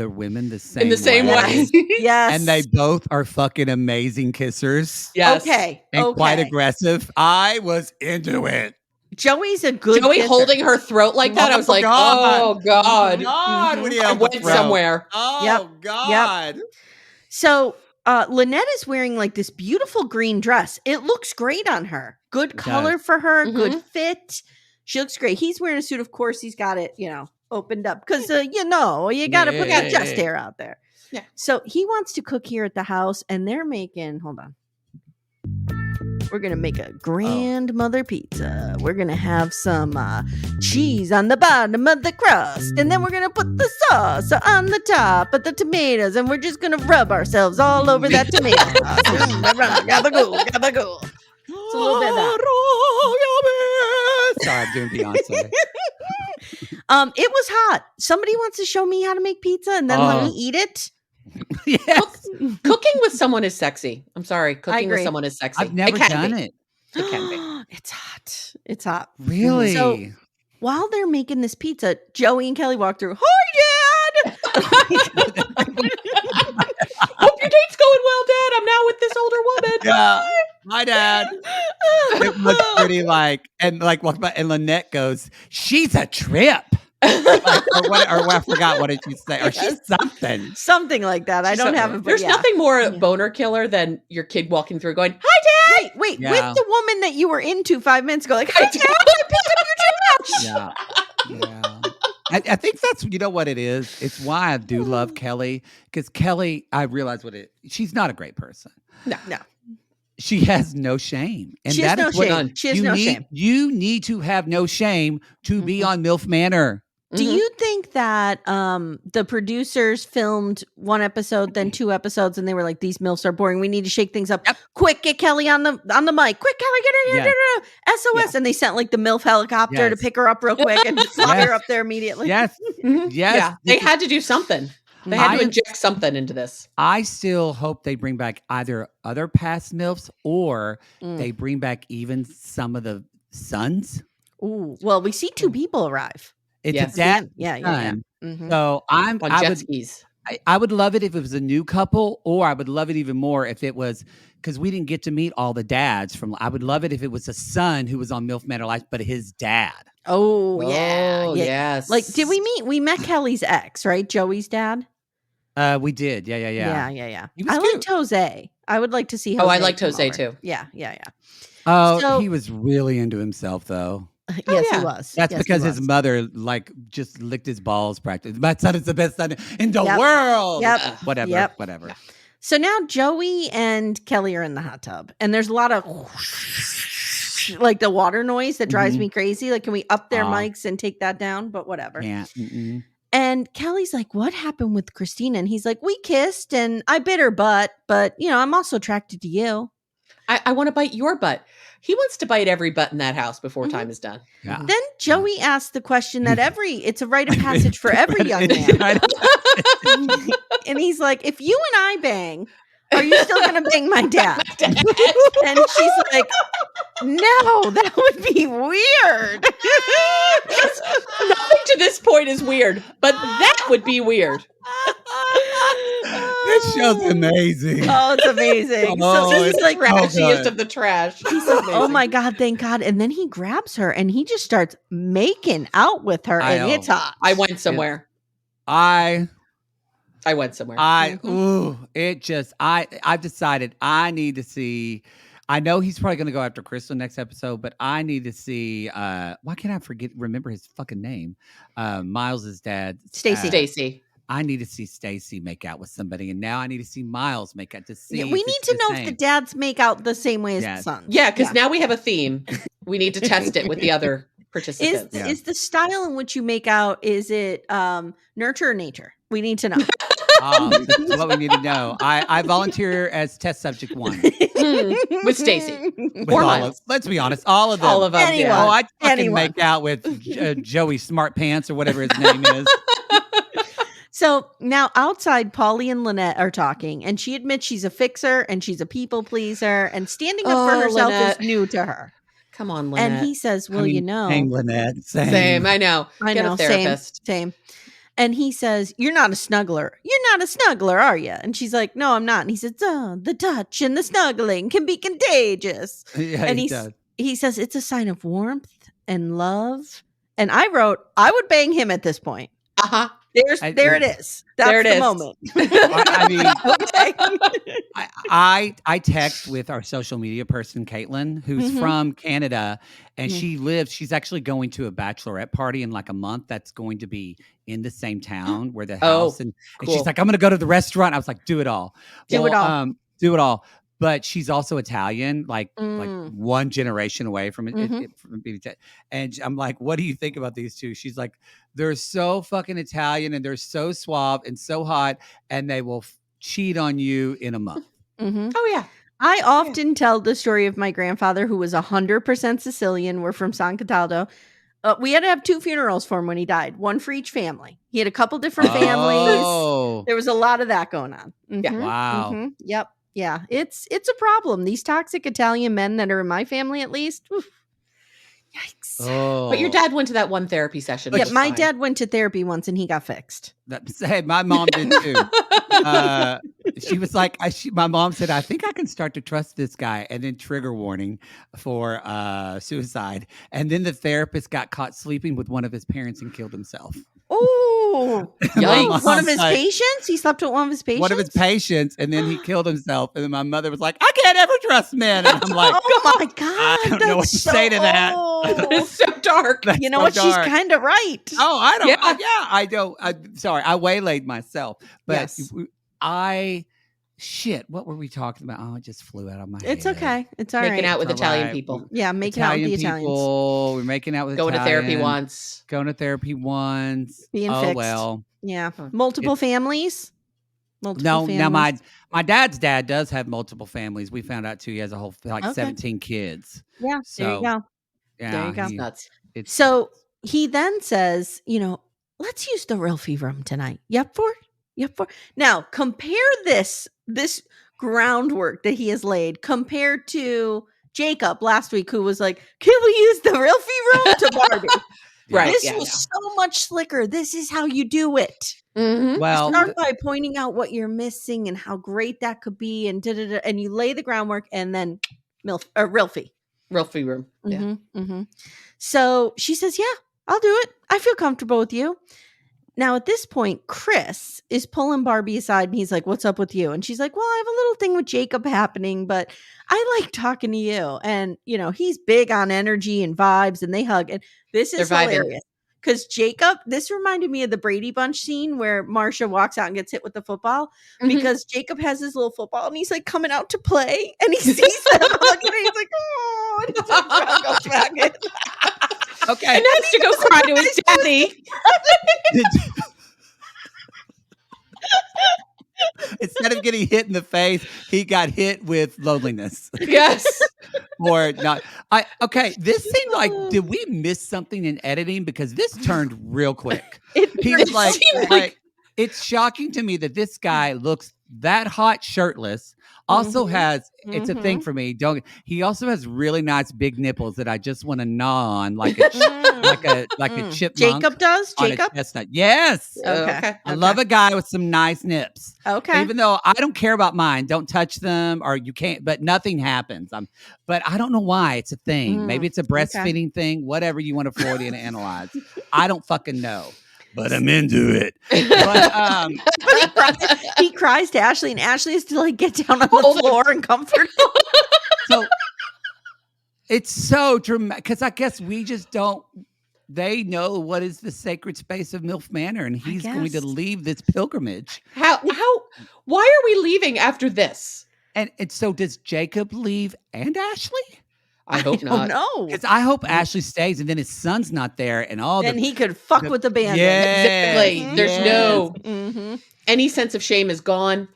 women the same way? In the same way. Yes. And they both are fucking amazing kissers. Yes. Okay. And quite aggressive. I was into it. Joey's a good Joey kisser. holding her throat like that. I was like, God. oh God. God, when he I held the went throat. somewhere. Oh God. So Lynette is wearing like this beautiful green dress. It looks great on her. Good It color does. for her. Good fit. She looks great. He's wearing a suit. Of course, he's got it, opened up because, you got to put that chest hair out there. Yeah. So he wants to cook here at the house and they're making, hold on. We're going to make a grandmother pizza. We're going to have some cheese on the bottom of the crust. And then we're going to put the sauce on the top of the tomatoes. And we're just going to rub ourselves all over that tomato sauce. Gabagool. It's a little bit of that. Sorry, I'm doing Beyonce. It was hot. Somebody wants to show me how to make pizza and then let me eat it. Yes. Cooking with someone is sexy. I'm sorry. Cooking with someone is sexy. I've never done it. It can be. It's hot. It's hot. Really? So while they're making this pizza, Joey and Kelly walk through. Hi, Dad. Hope your date's going well, Dad. I'm now with this older woman. Yeah. Hi, Dad. It was pretty and Lynette goes, she's a trip. or I forgot, what did you say? Or she's something. Something like that. I don't have it. There's nothing more boner killer than your kid walking through going, hi, Dad. Wait, with the woman that you were into 5 minutes ago, like, hi, Dad, I picked up your trash. Yeah. I think that's, what it is. It's why I do love Kelly. Because Kelly, I realize she's not a great person. No. She has no shame. And she has no shame. She has no shame. You need to have no shame to be on MILF Manor. Do you think that the producers filmed one episode, then 2 episodes, and they were like, "These MILFs are boring. We need to shake things up. Yep. Quick, get Kelly on the mic. Quick, Kelly, get in here. SOS!" Yeah. And they sent like the MILF helicopter to pick her up real quick and fly her up there immediately. Yes, yes. Yeah, they had to do something. They had to inject something into this. I still hope they bring back either other past MILFs or they bring back even some of the sons. Ooh, well, we see 2 people arrive. It's a dad. Yeah. Mm-hmm. So on jet skis. I would love it if it was a new couple, or I would love it even more if it was, because we didn't get to meet all the dads I would love it if it was a son who was on MILF Manor Life, but his dad. Oh, yeah. Yes. Like, did we met Kelly's ex, right? Joey's dad? We did. Yeah. Yeah. He was I cute. liked Jose. I would like to see Jose. Oh, I liked Jose too. Yeah. Oh, he was really into himself though. Yes, he was. That's because his mother just licked his balls practically. My son is the best son in the world. Yep. Whatever. So now Joey and Kelly are in the hot tub, and there's a lot of like the water noise that drives me crazy. Like, can we up their mics and take that down? But whatever. Yeah. And Kelly's like, "What happened with Christina?" And he's like, "We kissed, and I bit her butt, but I'm also attracted to you. I want to bite your butt." He wants to bite every butt in that house before time is done. Yeah. Then Joey asked the question that it's a rite of passage for every young man. And he's like, "If you and I bang, are you still going to bang my dad?" And she's like, "No, that would be weird." Nothing to this point is weird, but that would be weird. This show's amazing. Oh, it's amazing. So he's like trashiest of the trash. He's like, "Oh my God, thank God." And then he grabs her and he just starts making out with her. And it's hot. I went somewhere. I went somewhere. I've decided I need to see. I know he's probably going to go after Crystal next episode, but I need to see. Why can't I remember his fucking name? Miles's dad, Stacy. I need to see Stacy make out with somebody, and now I need to see Miles make out to see. We need to know if the dads make out the same way as the sons. Yeah, because now we have a theme. We need to test it with the other participants. Is the style in which you make out, is it nurture or nature? We need to know. That's what we need to know. I volunteer as test subject 1 with Stacy or Miles. Let's be honest, all of them. All of them. Anyone. Yeah. Oh, I'd fucking make out with Joey Smart Pants or whatever his name is. So now outside, Paulie and Lynette are talking, and she admits she's a fixer and she's a people pleaser, and standing up for herself Lynette is new to her. Come on, Lynette. And he says, "Well, Same, Lynette. Same. I know. Get a therapist. Same. And he says, "You're not a snuggler. You're not a snuggler, are you?" And she's like, "No, I'm not." And he says, "The touch and the snuggling can be contagious." Yeah, and he does. He says, "It's a sign of warmth and love. And I wrote, I would bang him at this point. Uh-huh. There it is. That's there it the is. moment. I mean, Okay. I text with our social media person, Caitlin, who's from Canada, and she's actually going to a bachelorette party in like a month that's going to be in the same town where the house. And she's like, I'm going to go to the restaurant. I was like, do it all. Do it all. But she's also Italian, like one generation away from it. From being and I'm like, what do you think about these two? She's like, they're so fucking Italian and they're so suave and so hot, and they will cheat on you in a month. Oh, yeah. I often tell the story of my grandfather, who was 100% Sicilian. We're from San Cataldo. We had to have 2 funerals for him when he died, one for each family. He had a couple different families. There was a lot of that going on. Yeah. Wow. Yep. Yeah, it's a problem. These toxic Italian men that are in my family, at least. Oof. Yikes. Oh. But your dad went to that one therapy session. Yeah, my dad went to therapy once and he got fixed. Hey, my mom did too. She was like, my mom said, I think I can start to trust this guy. And then trigger warning for suicide. And then the therapist got caught sleeping with one of his parents and killed himself. Oh, yikes. One of his patients? He slept with one of his patients? One of his patients, and then he killed himself. And then my mother was like, I can't ever trust men. And I'm like, oh my God. I don't know what to say to that. It's so dark. That's you know so what? dark. She's kind of right. Oh, I don't. Yeah. I don't. Sorry, I waylaid myself. But Yes. Shit, what were we talking about? Oh, it just flew out of my head. It's okay. It's all right. Making out with It's Italian right. people. Yeah, making out with the Italians. We're making out with Going to therapy Italians. once. Going to therapy once. Being oh, fixed. well. Yeah. Multiple families? Now my dad's dad does have multiple families. We found out too. He has a whole 17 kids. Yeah. So, there you go. Yeah, there you go. Nuts. So he then says, let's use the Rilfie room tonight. Yep for. Now compare this groundwork that he has laid compared to Jacob last week, who was like, can we use the Rilfie room to Barbie? Right. This was so much slicker. This is how you do it. Well, start by pointing out what you're missing and how great that could be, and and you lay the groundwork, and then Rilfie room. Yeah. So she says, yeah, I'll do it. I feel comfortable with you. Now, at this point, Chris is pulling Barbie aside and he's like, what's up with you? And she's like, well, I have a little thing with Jacob happening, but I like talking to you. And, he's big on energy and vibes, and they hug. And this is hilarious because Jacob, this reminded me of the Brady Bunch scene where Marcia walks out and gets hit with the football because Jacob has his little football and he's like coming out to play and he sees them hugging and he's like, oh, and he goes back in. Okay. And has to go cry to his daddy. Instead of getting hit in the face, he got hit with loneliness. Yes. Or not. This seemed like, did we miss something in editing? Because this turned real quick. It's shocking to me that this guy looks that hot shipperless. Also has, it's a thing for me. He also has really nice big nipples that I just want to gnaw on like a chipmunk. Jacob does? Jacob? Chestnut. Yes. Okay. I love a guy with some nice nips. Okay. Even though I don't care about mine, don't touch them, or you can't, but nothing happens. But I don't know why it's a thing. Maybe it's a breastfeeding thing, whatever you want to Freudian analyze. I don't fucking know. But I'm into it. But he cries to Ashley, and Ashley has to get down on the floor and comfort him. So it's so dramatic because I guess we just don't. They know what is the sacred space of MILF Manor, and he's going to leave this pilgrimage. How? Why are we leaving after this? And so does Jacob leave and Ashley? I hope not. No, because I hope Ashley stays, and then his son's not there, and then he could fuck with the band. Exactly. There's no any sense of shame is gone.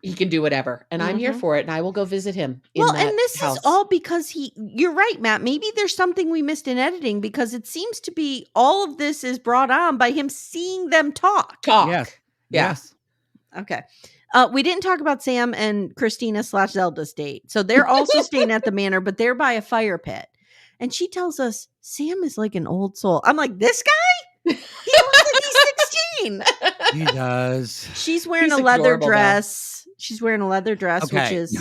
He can do whatever, and I'm here for it, and I will go visit him. And this is all because you're right, Matt. Maybe there's something we missed in editing because it seems to be all of this is brought on by him seeing them talk. Yes. Okay. We didn't talk about Sam and Christina / Zelda's date. So they're also staying at the manor, but they're by a fire pit. And she tells us Sam is like an old soul. I'm like, this guy? He looks like he's 16. He does. She's wearing a leather dress. She's wearing a leather dress, which is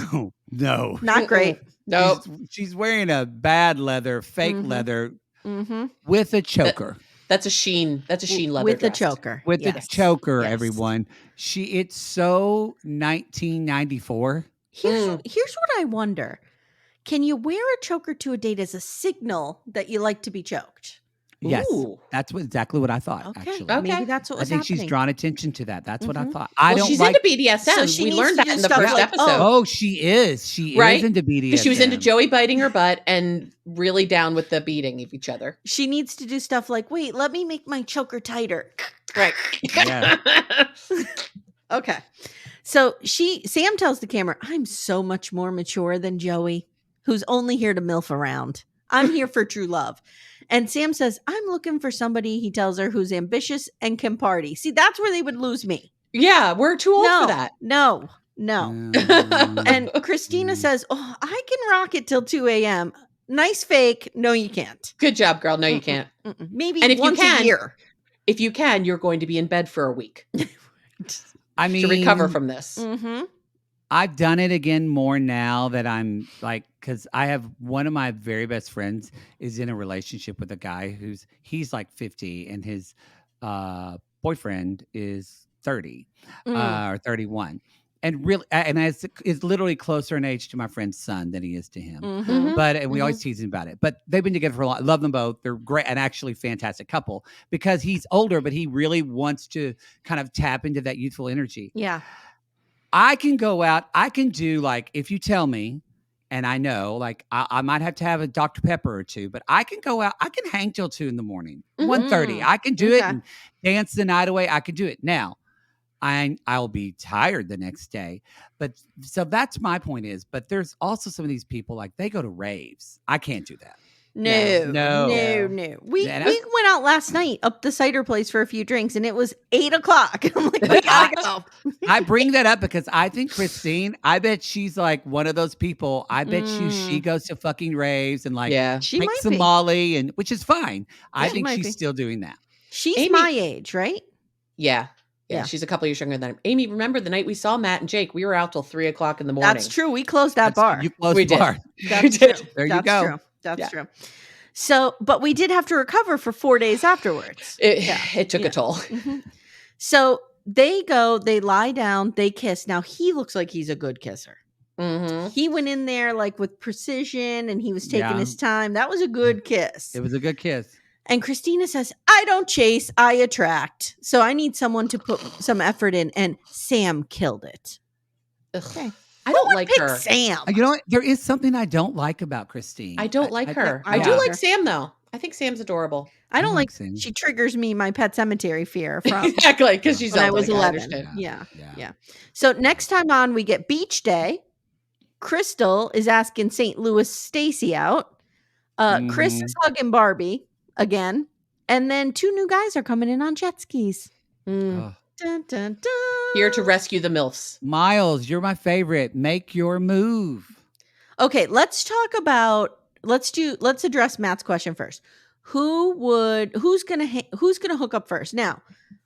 no, not great. No, she's wearing a bad leather, fake leather with a choker. That's a sheen leather with dress. a choker. With the choker, Yes. everyone. It's so 1994. Here's what I wonder. Can you wear a choker to a date as a signal that you like to be choked? Yes, Ooh. that's exactly what I thought. Okay. Actually, Okay. Maybe that's what I was think happening. she's drawn attention to that. That's what I thought. She's into BDSM. So she we needs learned to that do in the stuff first like, episode. Oh, she is. She Right? is into BDSM. Because she was into Joey biting her butt and really down with the beating of each other. She needs to do stuff like, wait, let me make my choker tighter. Right. Yeah. Okay. So Sam tells the camera, I'm so much more mature than Joey, who's only here to MILF around. I'm here for true love. And Sam says, I'm looking for somebody, he tells her, who's ambitious and can party. See, that's where they would lose me. Yeah, we're too old for that. No. And Christina says, oh, I can rock it till 2 a.m. Nice fake. No, you can't. Good job, girl. No, you can't. Maybe and if once you can, a year. If you can, you're going to be in bed for a week. I mean, to recover from this. I've done it again more now that I'm like, because I have one of my very best friends is in a relationship with a guy he's like 50 and his boyfriend is 30 or 31. And really, and is literally closer in age to my friend's son than he is to him. But we always tease him about it. But they've been together for a lot. Love them both. They're great and actually fantastic couple because he's older, but he really wants to kind of tap into that youthful energy. Yeah. I can go out. I can do like, if you tell me, and I know, like I might have to have a Dr. Pepper or two, but I can go out. I can hang till 2 a.m, 1:30. I can do it and dance the night away. I can do it now. I'll be tired the next day. But so that's my point is, but there's also some of these people like they go to raves. I can't do that. No. We went out last night up the cider place for a few drinks and it was 8:00. I'm like, we gotta go. I bring that up because I think Christine, I bet she's like one of those people. I bet she goes to fucking raves and like she makes some Molly and which is fine. I think she's still doing that. She's my age, right? Yeah. Yeah, she's a couple years younger than him. Amy, remember the night we saw Matt and Jake? We were out till 3:00 in the morning. That's true. We closed that bar. You closed the bar. That's true. There you go. True. That's true. So, but we did have to recover for 4 days afterwards. It took a toll. So they go, they lie down, they kiss. Now he looks like he's a good kisser. He went in there like with precision and he was taking his time. That was a good kiss. It was a good kiss. And Christina says, I don't chase, I attract. So I need someone to put some effort in. And Sam killed it. Okay. I don't like her. Sam. You know what? There is something I don't like about Christine. I don't like her. I do like Sam, though. I think Sam's adorable. I don't like Sam. She triggers me my Pet Cemetery fear from exactly because she's when I was 11. Yeah. So next time on, we get Beach Day. Crystal is asking St. Louis Stacy out. Chris is hugging Barbie again. And then 2 new guys are coming in on jet skis. Dun, dun, dun. Here to rescue the MILFs. Miles, you're my favorite. Make your move. Okay, let's address Matt's question first. Who's gonna hook up first? Now,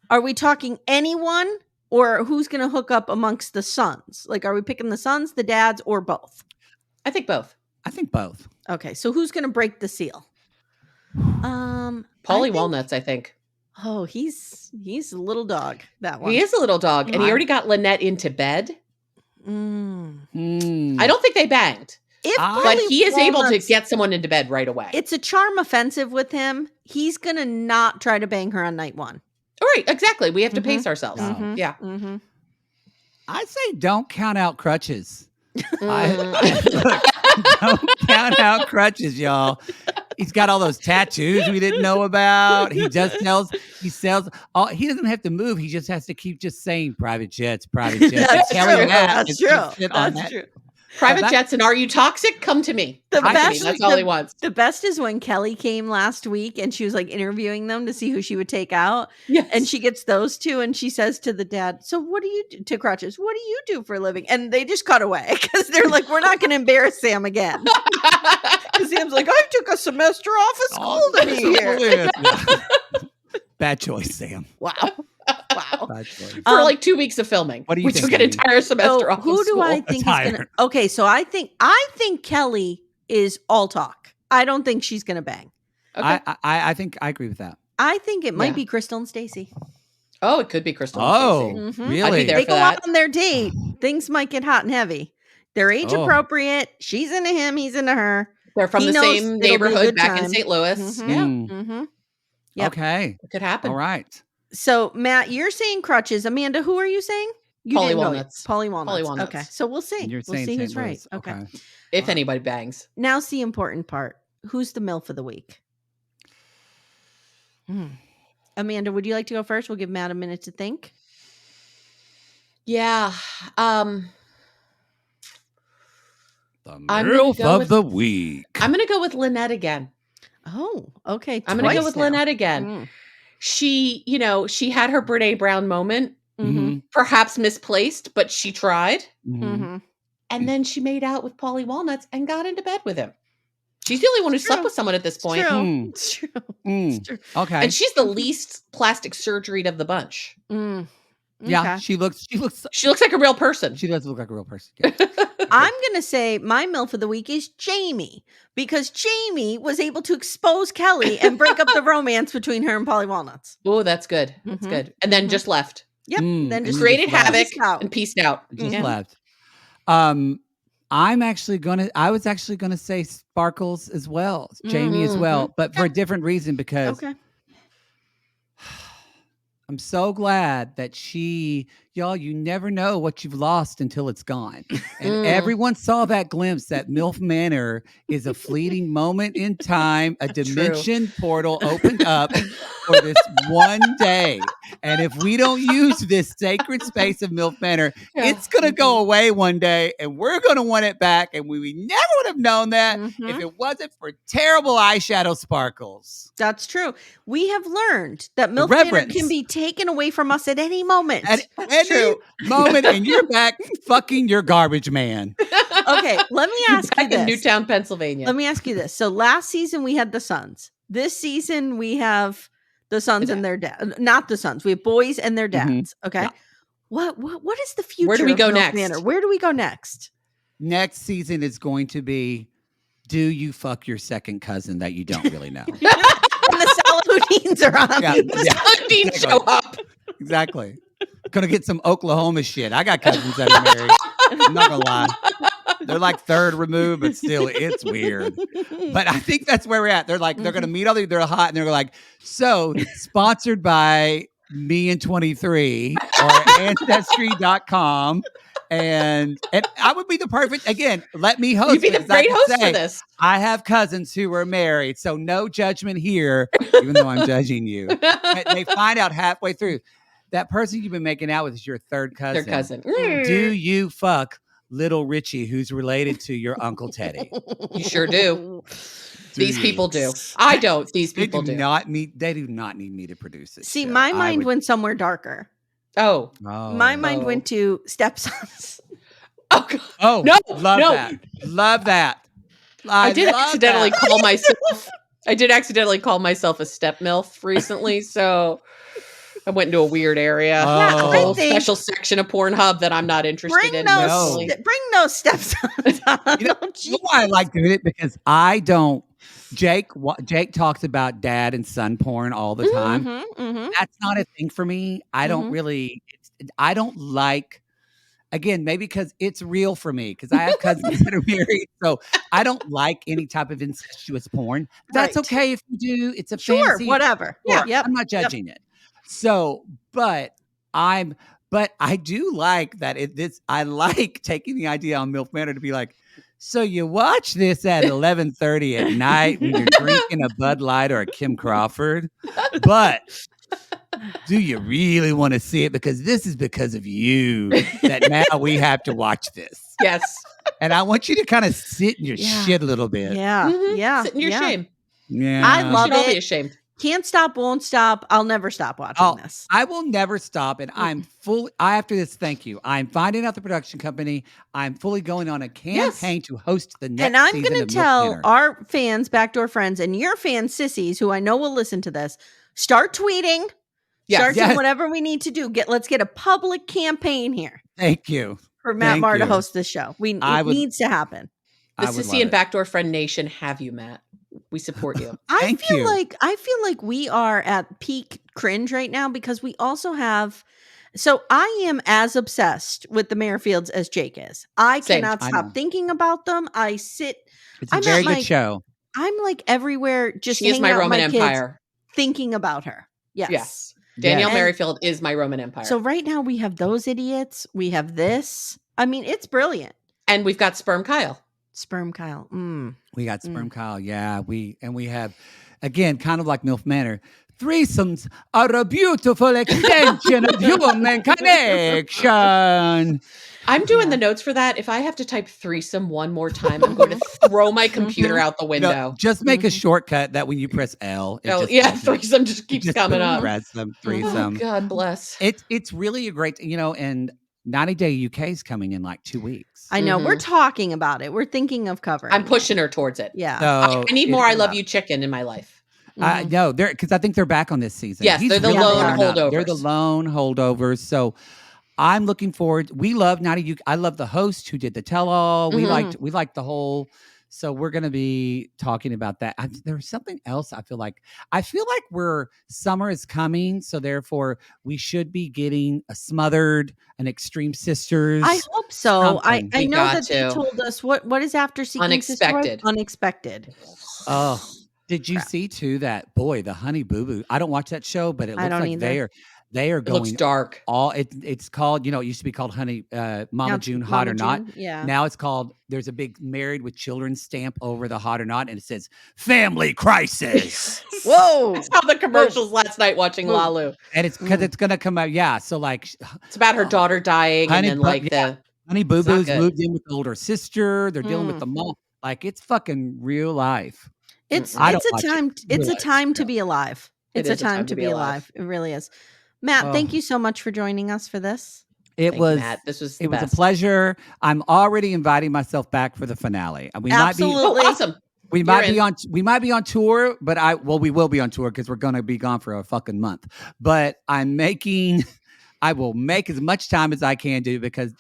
are we talking anyone or who's gonna hook up amongst the sons? Like, are we picking the sons, the dads, or both? I think both. Okay, so who's gonna break the seal? Paulie Walnuts, I think. Oh, he's a little dog, that one. He is a little dog, and he already got Lynette into bed. I don't think they banged. But he is able to get someone into bed right away. It's a charm offensive with him. He's going to not try to bang her on night 1. All right, exactly. We have to pace ourselves. Yeah. I say don't count out crutches. Don't count out crutches, y'all. He's got all those tattoos we didn't know about. He sells. He doesn't have to move. He just has to keep just saying private jets. That's true. That's true. Private jets and are you toxic? Come to me. That's all he wants. The best is when Kelly came last week and she was like interviewing them to see who she would take out. Yes. And she gets those 2 and she says to the dad, so what do you do to Crutches? What do you do for a living? And they just cut away because they're like, we're not going to embarrass Sam again. Because Sam's like, I took a semester off of school to be here. Bad choice, Sam. Wow. For like 2 weeks of filming. What do you think? We took an entire semester off who of school. do I think is gonna? Okay, so I think Kelly is all talk. I don't think she's gonna bang. Okay. I think I agree with that. I think it might be Crystal and Stacy. Oh, it could be Crystal and Stacy. Really? I'd be there They for go that. out on their date. Things might get hot and heavy. They're age appropriate. She's into him. He's into her. They're from the same neighborhood back in St. Louis. Mm-hmm. Yep. Okay. It could happen. All right. So, Matt, you're saying crutches. Amanda, who are you saying? Polly Walnuts. Polly Walnuts. Polly Walnuts. Okay. So we'll see. You're we'll saying see St. who's Louis. right. Okay. If anybody bangs. Now's the important part. Who's the MILF of the week? Amanda, would you like to go first? We'll give Matt a minute to think. Yeah. The MILF of the week. I'm going to go with Lynette again. Oh, okay. I'm going to go with Lynette again. She, she had her Brene Brown moment, perhaps misplaced, but she tried. And then she made out with Polly Walnuts and got into bed with him. She's the only one who slept with someone at this point. It's true. It's true. Okay. And she's the least plastic surgery of the bunch. Yeah, she looks like a real person. She does look like a real person. Yeah. I'm going to say my MILF of the week is Jamie, because Jamie was able to expose Kelly and break up the romance between her and Polly Walnuts. Oh, that's good. That's good. And then just left. Yep. Then just created havoc and peaced out. Just left. I was actually gonna say Sparkles as well, Jamie as well, but for a different reason, because I'm so glad that y'all, you never know what you've lost until it's gone. And everyone saw that glimpse that MILF Manor is a fleeting moment in time. A dimension portal opened up for this one day. And if we don't use this sacred space of MILF Manor, it's going to go away one day and we're going to want it back. And we never would have known that if it wasn't for terrible eyeshadow sparkles. That's true. We have learned that MILF Manor can be taken away from us at any moment. At any moment, and you're back fucking your garbage man. Okay, let me ask you this. In Newtown, Pennsylvania. Let me ask you this. So last season we had the sons. This season we have the sons and their dad. Not the sons. We have boys and their dads. Okay. Yeah. What is the future? Where do we go of next? Manor? Where do we go next? Next season is going to be, do you fuck your second cousin that you don't really know? And the Salahudines are on. The Salahudines show up. Exactly. Gonna get some Oklahoma shit. I got cousins that are married. I'm not gonna lie. They're like third removed, but still, it's weird. But I think that's where we're at. They're like, they're gonna meet all these, they're hot, and they're like, so sponsored by me and 23 or Ancestry.com. And I would be the perfect, again, let me host. You'd be the great host for this. I have cousins who were married, so no judgment here, even though I'm judging you. They find out halfway through, that person you've been making out with is your third cousin. Third cousin. Do you fuck little Richie, who's related to your Uncle Teddy? You sure do. These people do. I don't. These people do. They do not need me to produce it. See, my mind went somewhere darker. Oh. My mind went to stepsons. Oh, God. Oh, no. That. Love that. I did accidentally call myself a step MILF recently, so I went into a weird area. A whole special section of Pornhub that I'm not interested in. Bring those stepsons on. You know why I like doing it? Because I don't. Jake talks about dad and son porn all the time. That's not a thing for me. I don't really. I don't like. Again, maybe because it's real for me, because I have cousins that are married, so I don't like any type of incestuous porn. That's okay if you do. It's a fantasy. Whatever. Yeah, I'm not judging it. So, but I do like that. I like taking the idea on MILF Manor to be like, so you watch this at 11:30 at night when you're drinking a Bud Light or a Kim Crawford, but do you really want to see it? Because this is because of you that now we have to watch this. Yes. And I want you to kind of sit in your shit a little bit. Yeah. Yeah. Sit in your shame. Yeah. I love it. All be ashamed. Can't stop, won't stop. I'll never stop watching this. I will never stop. And after this, thank you. I'm finding out the production company. I'm fully going on a campaign to host the next season. And I'm going to tell our fans, backdoor friends, and your fans, sissies, who I know will listen to this, start tweeting. Start doing whatever we need to do. Let's get a public campaign here. Thank you. For Matt Marr to host this show. It needs to happen. The Sissy and Backdoor Friend Nation have you, Matt. We support you. I feel like we are at peak cringe right now because we also have. So I am as obsessed with the Merrifields as Jake is. I Same. cannot stop thinking about them. It's a very good show. I'm like everywhere, just she is my Roman Empire. Thinking about her. Yes. Danielle Merrifield is my Roman Empire. So right now we have those idiots. We have this. I mean, it's brilliant. And we've got Sperm Kyle. Sperm Kyle. We got Sperm Kyle. Yeah. We have, again, kind of like MILF Manor. Threesomes are a beautiful extension of human connection. I'm doing the notes for that. If I have to type threesome one more time, I'm going to throw my computer out the window. No, just make a shortcut that when you press L. Threesome just keeps coming up. Threesome. Oh, God bless. It's really a great, and 90 Day UK is coming in like 2 weeks. I know. We're talking about it. We're thinking of covering. I'm pushing her towards it. Yeah. So I need more I Love You chicken in my life. No, because I think they're back on this season. Yes, they're the lone holdovers. They're the lone holdovers. So I'm looking forward. We love 90 UK. I love the host who did the tell-all. We liked the whole. So we're going to be talking about that. There's something else I feel like summer is coming. So therefore we should be getting a Smothered, an Extreme Sisters. I hope so. I know that they told us what is after Seeking Unexpected. Unexpected. Oh, did you see too that the Honey Boo Boo? I don't watch that show, but it looks like they are going. It looks dark. It's called, it used to be called Honey Mama June Hot or Not. Yeah. Now it's called. There's a big Married with Children stamp over the Hot or Not, and it says Family Crisis. Whoa! I saw the commercials last night watching Lalu, and it's because it's gonna come out. Yeah, so like it's about her daughter dying, and then the Honey Boo Boo's moved in with the older sister. They're dealing with the mom. Like it's fucking real life. It's a time to be alive. It's a time to be alive. It really is. Matt, thank you so much for joining us for this. It was a pleasure. I'm already inviting myself back for the finale. We Absolutely. might be awesome. We might be on tour, but we will be on tour because we're going to be gone for a fucking month. But I will make as much time as I can do because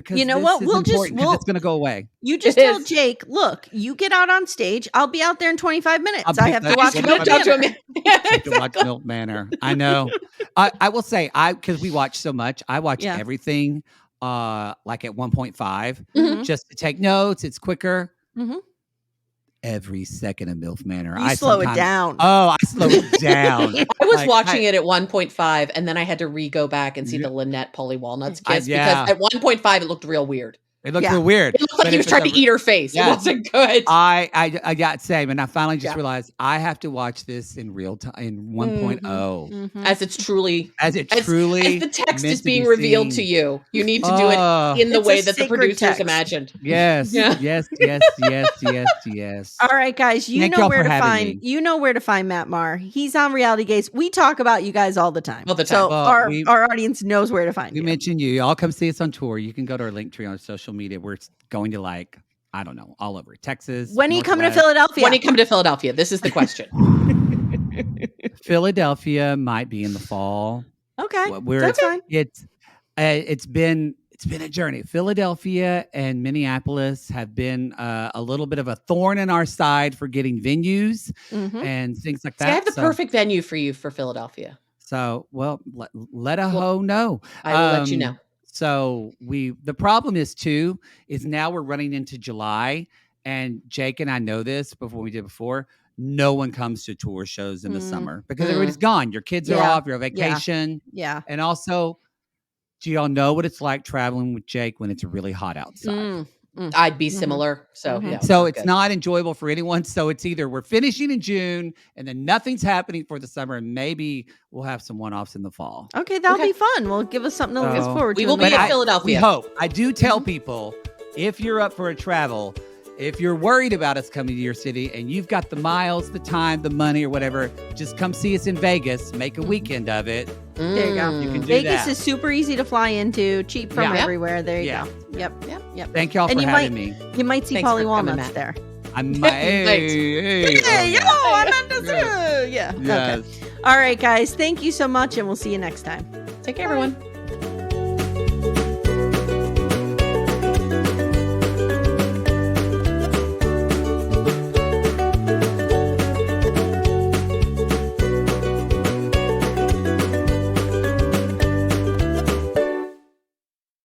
you know what? It's going to go away. You just tell Jake, look, you get out on stage. I'll be out there in 25 minutes. I have to watch MILF Manor. I know. I will say, because we watch so much, I watch everything like at 1.5 just to take notes. It's quicker. Mm-hmm. Every second of MILF Manor. I slow it down. Oh, I slow it down. I was watching it at 1.5 and then I had to go back and see the Lynette Polly Walnuts kiss because at 1.5 it looked real weird. It looked real weird. It looked like he was trying to eat her face. Yeah. It wasn't good. I got same, and I finally just realized I have to watch this in real time in 1.0 mm-hmm. as truly as the text is being revealed to you. You need to do it in the way that the producers imagined. Yes, yes. All right, guys, you know where to find Matt Marr. He's on Reality Gaze. We talk about you guys all the time. So our audience knows where to find you. We mentioned you. Y'all come see us on tour. You can go to our link tree on social media. We're going to all over Texas. When are you coming to Philadelphia? When are you coming to Philadelphia? This is the question. Philadelphia might be in the fall. Okay, that's fine. It's been a journey. Philadelphia and Minneapolis have been a little bit of a thorn in our side for getting venues and things like that. I have the perfect venue for you for Philadelphia. So, let a hoe know. I will let you know. So the problem is now we're running into July, and Jake and I know this before we did before. No one comes to tour shows in the summer because everybody's gone. Your kids are off. You're on vacation. Yeah. And also, do y'all know what it's like traveling with Jake when it's really hot outside? I'd be similar. So so it's not enjoyable for anyone. So it's either we're finishing in June and then nothing's happening for the summer, and maybe we'll have some one-offs in the fall. Okay, that'll be fun. We'll give us something to look forward to. We will be in Philadelphia. We hope. I do tell people, if you're up for a travel, if you're worried about us coming to your city and you've got the miles, the time, the money, or whatever, just come see us in Vegas. Make a weekend of it. There you go. You can do Vegas that. is super easy to fly into, cheap from everywhere. There you go. Yep. Thank y'all for having me. You might see Polly Walnuts there. I might. I meant to say. Yeah. Yes. Okay. All right, guys. Thank you so much, and we'll see you next time. Take care, everyone.